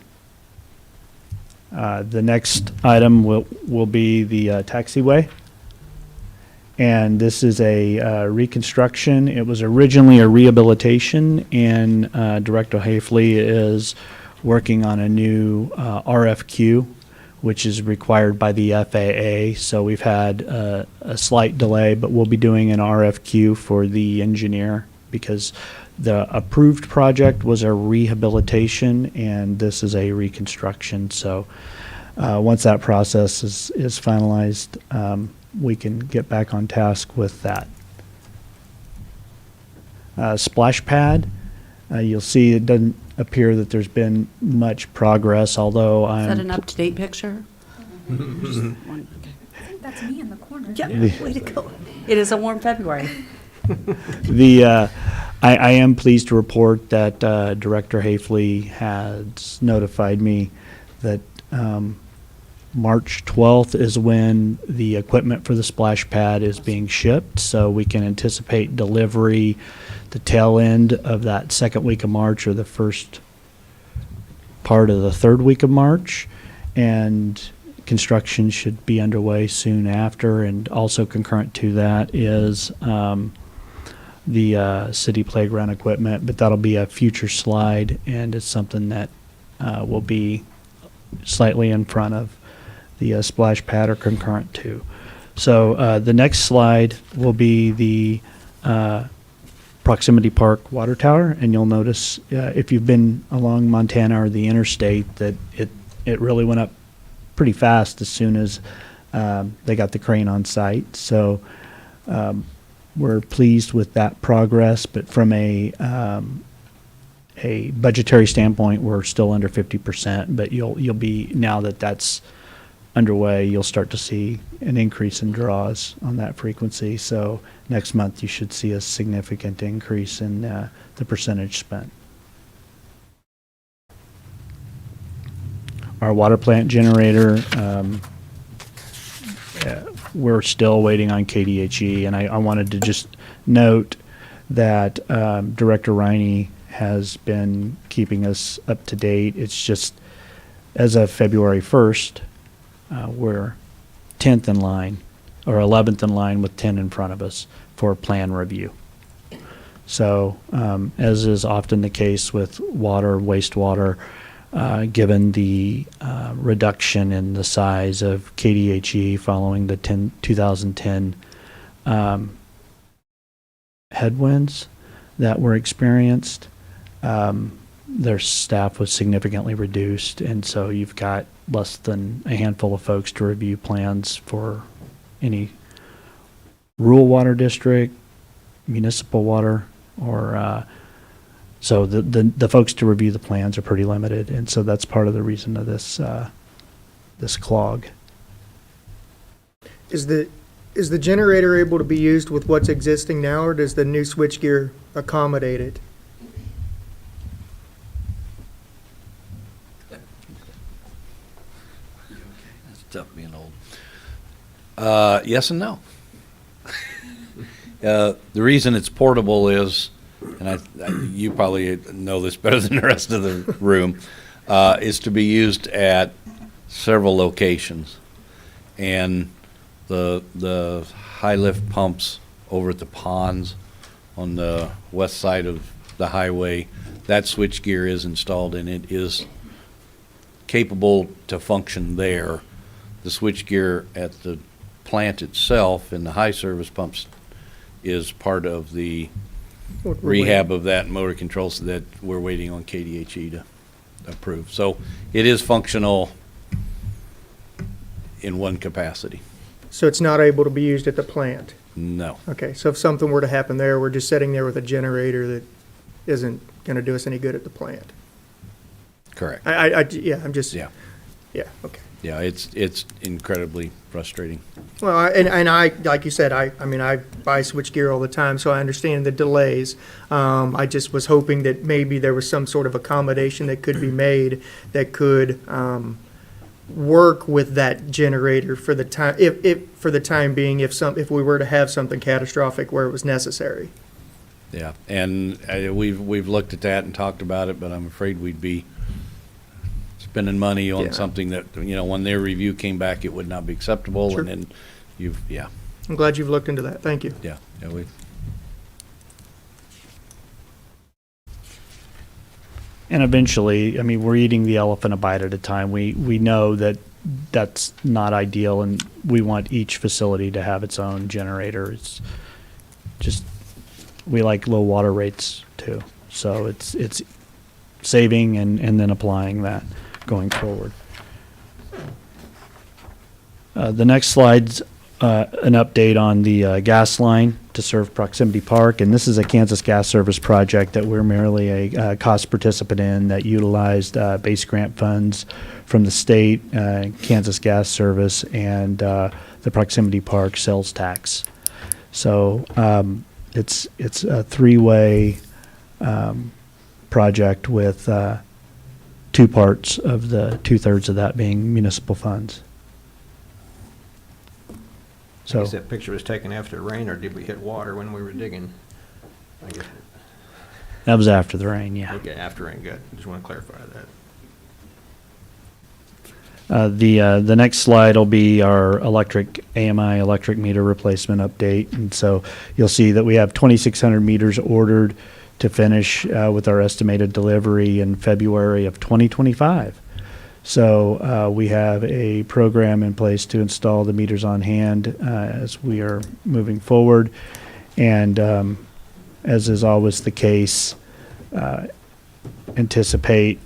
The next item will be the taxiway. And this is a reconstruction. It was originally a rehabilitation, and Director Hafley is working on a new RFQ, which is required by the FAA. So we've had a slight delay, but we'll be doing an RFQ for the engineer because the approved project was a rehabilitation and this is a reconstruction. So once that process is finalized, we can get back on task with that. Splash pad, you'll see it doesn't appear that there's been much progress, although Is that an up-to-date picture? That's me in the corner. Yeah, way to go. It is a warm February. I am pleased to report that Director Hafley has notified me that March 12th is when the equipment for the splash pad is being shipped, so we can anticipate delivery the tail end of that second week of March or the first part of the third week of March, and construction should be underway soon after. And also concurrent to that is the city playground equipment, but that'll be a future slide, and it's something that will be slightly in front of the splash pad or concurrent to. So the next slide will be the Proximity Park water tower, and you'll notice if you've been along Montana or the interstate that it really went up pretty fast as soon as they got the crane on site. So we're pleased with that progress, but from a budgetary standpoint, we're still under 50%. But you'll be, now that that's underway, you'll start to see an increase in draws on that frequency. So next month, you should see a significant increase in the percentage spent. Our water plant generator, we're still waiting on KDHE, and I wanted to just note that Director Riney has been keeping us up to date. It's just, as of February 1st, we're 10th in line, or 11th in line with 10 in front of us for plan review. So, as is often the case with water, wastewater, given the reduction in the size of KDHE following the 2010 headwinds that were experienced, their staff was significantly reduced, and so you've got less than a handful of folks to review plans for any rural water district, municipal water, or so the folks to review the plans are pretty limited, and so that's part of the reason of this this clog. Is the generator able to be used with what's existing now, or does the new switchgear accommodate it? It's tough being old. Yes and no. The reason it's portable is, and you probably know this better than the rest of the room, is to be used at several locations. And the high lift pumps over at the ponds on the west side of the highway, that switchgear is installed and it is capable to function there. The switchgear at the plant itself and the high service pumps is part of the rehab of that motor controls that we're waiting on KDHE to approve. So it is functional in one capacity. So it's not able to be used at the plant? No. Okay, so if something were to happen there, we're just sitting there with a generator that isn't going to do us any good at the plant? Correct. Yeah, I'm just. Yeah. Yeah, okay. Yeah, it's incredibly frustrating. Well, and I, like you said, I mean, I buy switchgear all the time, so I understand the delays. I just was hoping that maybe there was some sort of accommodation that could be made that could work with that generator for the time, if for the time being, if we were to have something catastrophic where it was necessary. Yeah, and we've looked at that and talked about it, but I'm afraid we'd be spending money on Yeah. something that, when their review came back, it would not be acceptable. Sure. And then I'm glad you've looked into that. Thank you. yeah, we. And eventually, I mean, we're eating the elephant a bite at a time. We know that that's not ideal, and we want each facility to have its own generator. It's just, we like low water rates too. So it's saving and then applying that going forward. The next slide's an update on the gas line to serve Proximity Park, and this is a Kansas Gas Service project that we're merely a cost participant in that utilized base grant funds from the state, Kansas Gas Service, and the Proximity Park sales tax. So it's a three-way project with two parts of the 2/3 of that being municipal funds. I So guess that picture was taken after rain, or did we hit water when we were digging? I guess, that was after the rain, yeah. okay, after rain, good. Just want to clarify that. The next slide will be our AMI electric meter replacement update. And so you'll see that we have 2,600 meters ordered to finish with our estimated delivery in February of 2025. So we have a program in place to install the meters on hand as we are moving forward. And as is always the case, anticipate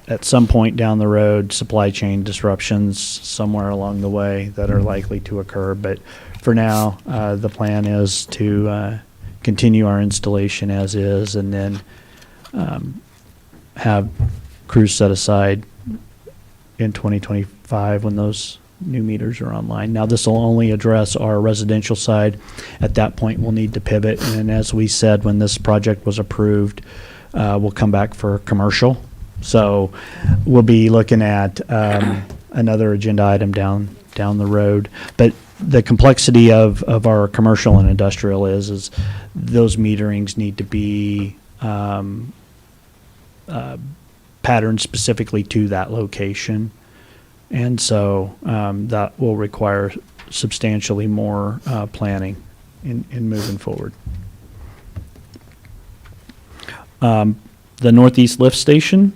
at some point down the road supply chain disruptions somewhere along the way that are likely to occur. But for now, the plan is to continue our installation as is, and then have crews set aside in 2025 when those new meters are online. Now, this will only address our residential side. At that point, we'll need to pivot, and as we said, when this project was approved, we'll come back for commercial. So we'll be looking at another agenda item down the road. But the complexity of our commercial and industrial is those meterings need to be patterned specifically to that location. And so that will require substantially more planning in moving forward. The Northeast Lift Station,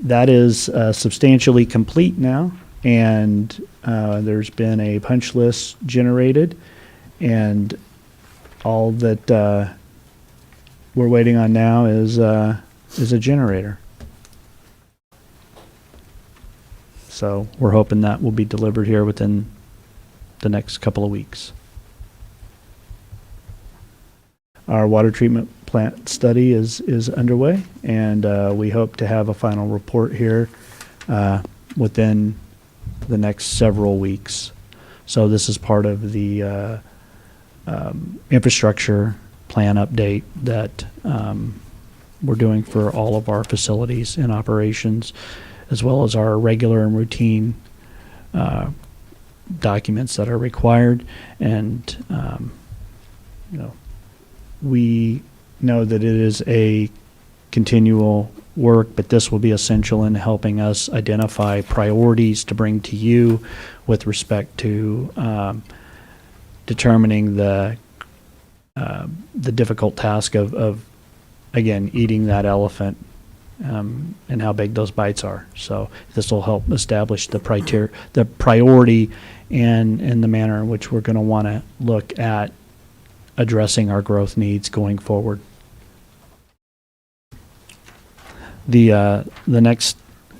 that is substantially complete now, and there's been a punch list generated, and all that we're waiting on now is a generator. So we're hoping that will be delivered here within the next couple of weeks. Our water treatment plant study is underway, and we hope to have a final report here within the next several weeks. So this is part of the infrastructure plan update that we're doing for all of our facilities and operations, as well as our regular and routine documents that are required. And we know that it is a continual work, but this will be essential in helping us identify priorities to bring to you with respect to determining the difficult task of again, eating that elephant and how big those bites are. So this will help establish the priority and the manner in which we're going to want to look at addressing our growth needs going forward. The next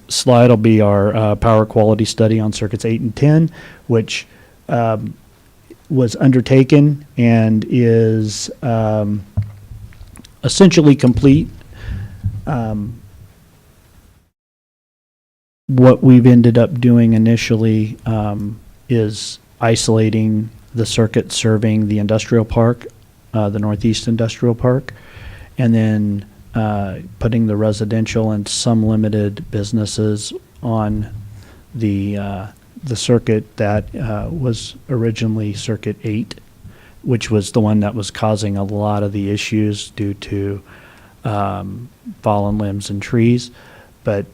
slide will be our power quality study on circuits 8 and 10, which was undertaken and is essentially complete. What we've ended up doing initially is isolating the circuit serving the industrial park, the Northeast Industrial Park, and then putting the residential and some limited businesses on the circuit that was originally Circuit 8, which was the one that was causing a lot of the issues due to fallen limbs and trees. But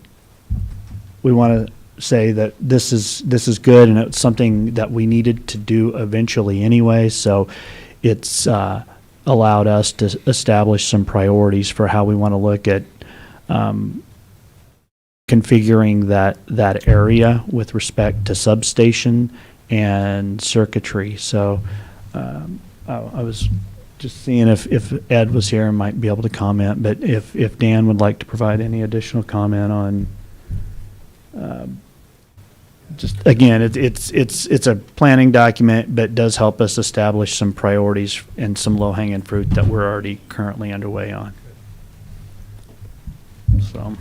we want to say that this is good, and it's something that we needed to do eventually anyway. So it's allowed us to establish some priorities for how we want to look at configuring that area with respect to substation and circuitry. So I was just seeing if Ed was here and might be able to comment, but if Dan would like to provide any additional comment on just again, it's a planning document, but does help us establish some priorities and some low-hanging fruit that we're already currently underway on. So.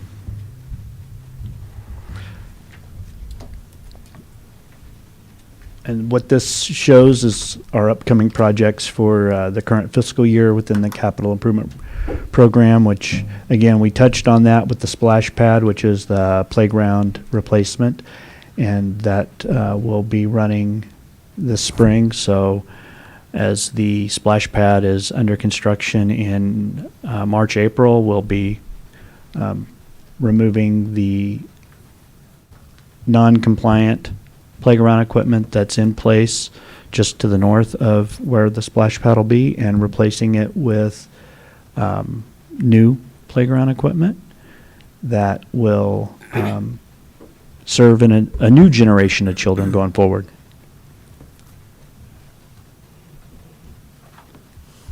And what this shows is our upcoming projects for the current fiscal year within the capital improvement program, which again, we touched on that with the splash pad, which is the playground replacement, and that will be running this spring. So as the splash pad is under construction in March, April, we'll be removing the non-compliant playground equipment that's in place just to the north of where the splash pad will be, and replacing it with new playground equipment that will serve in a new generation of children going forward.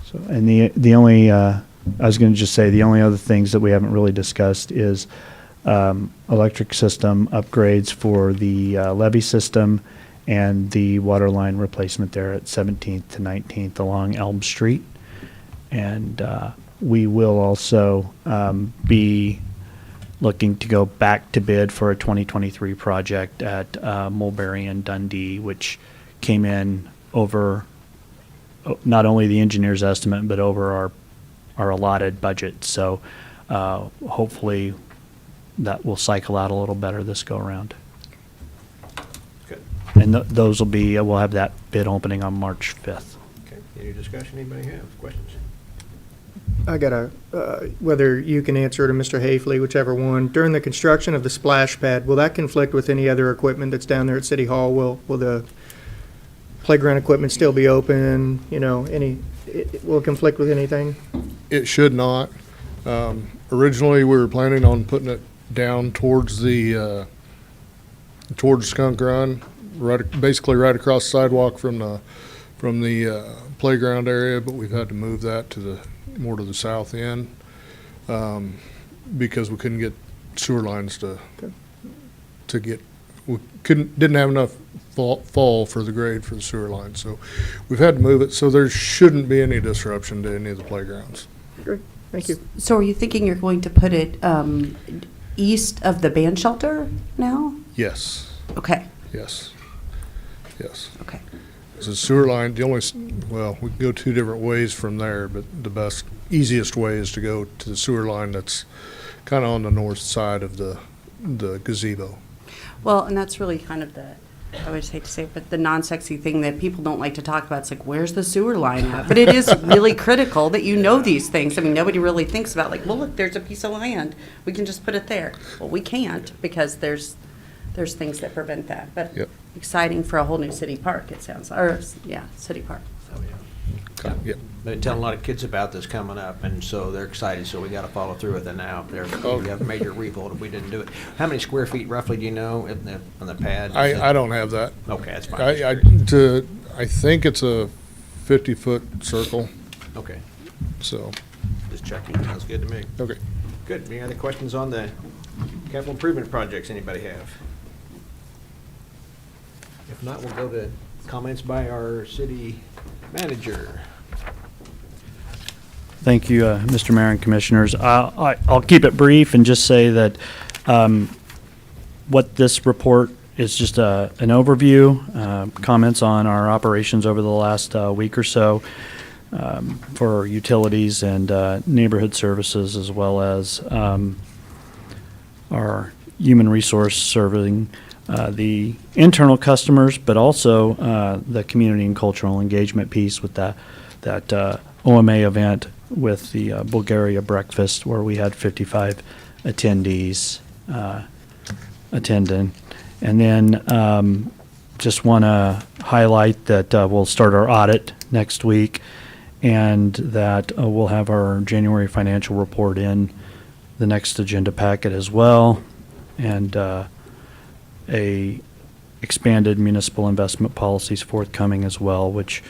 So, and the only I was going to just say the only other things that we haven't really discussed is electric system upgrades for the levee system and the water line replacement there at 17th to 19th along Elm Street. And we will also be looking to go back to bid for a 2023 project at Mulberry and Dundee, which came in over not only the engineer's estimate, but over our allotted budget. So hopefully that will cycle out a little better this go around. Good. And those will be, we'll have that bid opening on March 5th. Okay, any discussion, anybody have questions? I got a, whether you can answer it or Mr. Hafley, whichever one. During the construction of the splash pad, will that conflict with any other equipment that's down there at City Hall? Will the playground equipment still be open? You know, will it conflict with anything? It should not. Originally, we were planning on putting it down towards the, towards Skunk Run, basically right across the sidewalk from the playground area, but we've had to move that to more to the south end, because we couldn't get sewer lines to get, we didn't have enough fall for the grade for the sewer line, so we've had to move it, so there shouldn't be any disruption to any of the playgrounds. Great, thank you. So are you thinking you're going to put it east of the band shelter now? Yes, Okay, yes, yes. okay. So the sewer line, well, we can go two different ways from there, but the easiest way is to go to the sewer line that's kind of on the north side of the gazebo. Well, and that's really kind of I always hate to say it, but the non-sexy thing that people don't like to talk about. It's like, where's the sewer line at? But it is really critical that you know these things. I mean, nobody really thinks about, like, well, look, there's a piece of land. We can just put it there. Well, we can't, because there's things that prevent that. But Yep. exciting for a whole new city park, it sounds, or, yeah, city park. Oh, yeah. Yep. They're telling a lot of kids about this coming up, and so they're excited, so we gotta follow through with it now. We have a major revolt if we didn't do it. How many square feet roughly do you know on the pad? I don't have that. Okay, that's fine. I think it's a 50-foot circle, Okay, so, just checking. Sounds good to me. okay. Good. Any other questions on the capital improvement projects anybody have? If not, we'll go to comments by our city manager. Thank you, Mr. Mayor and Commissioners. I'll keep it brief and just say that what this report is just an overview, comments on our operations over the last week or so for utilities and neighborhood services, as well as our human resource serving the internal customers, but also the community and cultural engagement piece with that OMA event with the Bulgaria breakfast, where we had 55 attendees attending. And then just want to highlight that we'll start our audit next week, and that we'll have our January financial report in the next agenda packet as well, and a expanded municipal investment policies forthcoming as well, which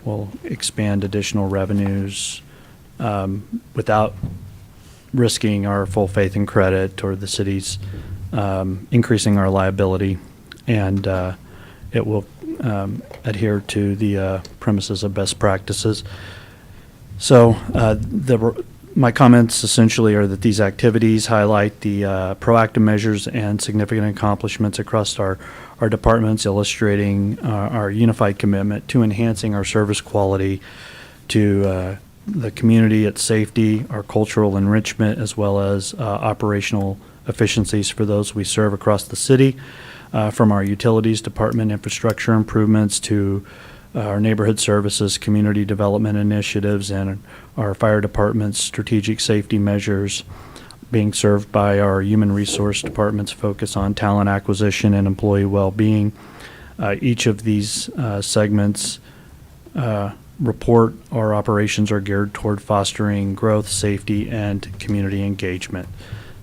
will expand additional revenues without risking our full faith and credit or the city's increasing our liability, and it will adhere to the premises of best practices. So my comments essentially are that these activities highlight the proactive measures and significant accomplishments across our departments, illustrating our unified commitment to enhancing our service quality to the community, its safety, our cultural enrichment, as well as operational efficiencies for those we serve across the city, from our utilities department infrastructure improvements to our neighborhood services, community development initiatives, and our fire department's strategic safety measures, being served by our human resource department's focus on talent acquisition and employee well-being. Each of these segments report our operations are geared toward fostering growth, safety, and community engagement.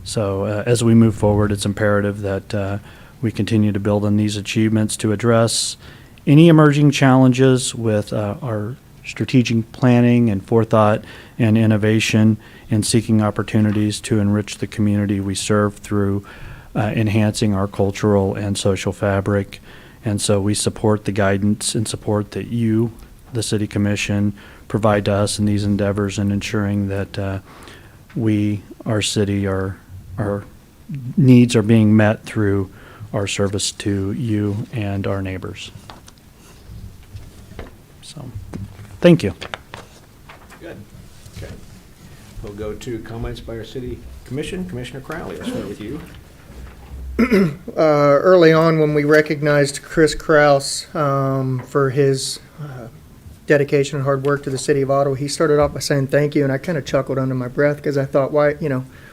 So as we move forward, it's imperative that we continue to build on these achievements to address any emerging challenges with our strategic planning and forethought and innovation, and seeking opportunities to enrich the community we serve through enhancing our cultural and social fabric. And so we support the guidance and support that you, the City Commission, provide to us in these endeavors, and ensuring that we, our city, are needs are being met through our service to you and our neighbors. So, thank you. Good. Okay. We'll go to comments by our city commission. Commissioner Crowley, I'll start with you. Early on, when we recognized Chris Kraus for his dedication and hard work to the city of Ottawa, he started off by saying thank you, and I kind of chuckled under my breath because I thought, why,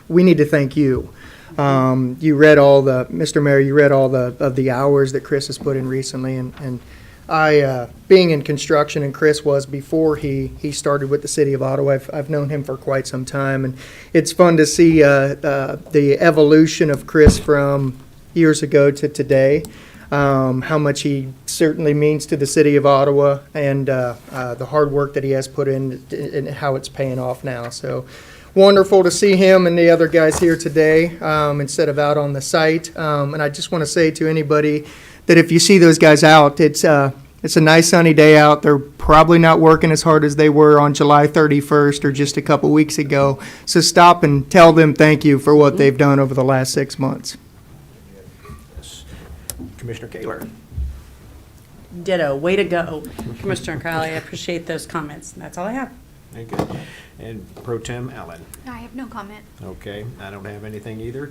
we need to thank you. You read all the, Mr. Mayor, you read all of the hours that Chris has put in recently, and I, being in construction, and Chris was before he started with the city of Ottawa. I've known him for quite some time, and it's fun to see the evolution of Chris from years ago to today. How much he certainly means to the city of Ottawa, and the hard work that he has put in, and how it's paying off now. So wonderful to see him and the other guys here today instead of out on the site. And I just want to say to anybody that if you see those guys out, it's a nice sunny day out. They're probably not working as hard as they were on July 31st or just a couple weeks ago. So stop and tell them thank you for what they've done over the last 6 months. Yes. Commissioner Kaler. Ditto, way to go, Commissioner Crowley. I appreciate those comments. That's all I have. Very good. And Pro Tem Allen. I have no comment. Okay, I don't have anything either.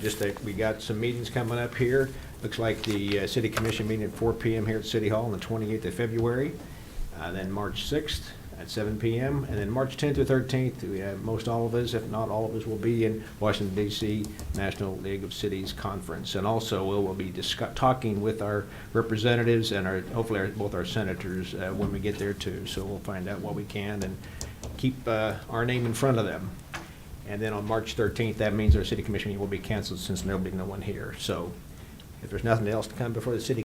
Just that we got some meetings coming up here. Looks like the City Commission meeting at 4 p.m. here at City Hall on the 28th of February. Then March 6th at 7 p.m. And then March 10th or 13th, we have most all of us, if not all of us, will be in Washington, D.C. National League of Cities Conference. And also we'll be talking with our representatives and hopefully both our senators when we get there too. So we'll find out what we can and keep our name in front of them. And then on March 13th, that means our city commission meeting will be canceled since there'll be no one here. So if there's nothing else to come before the city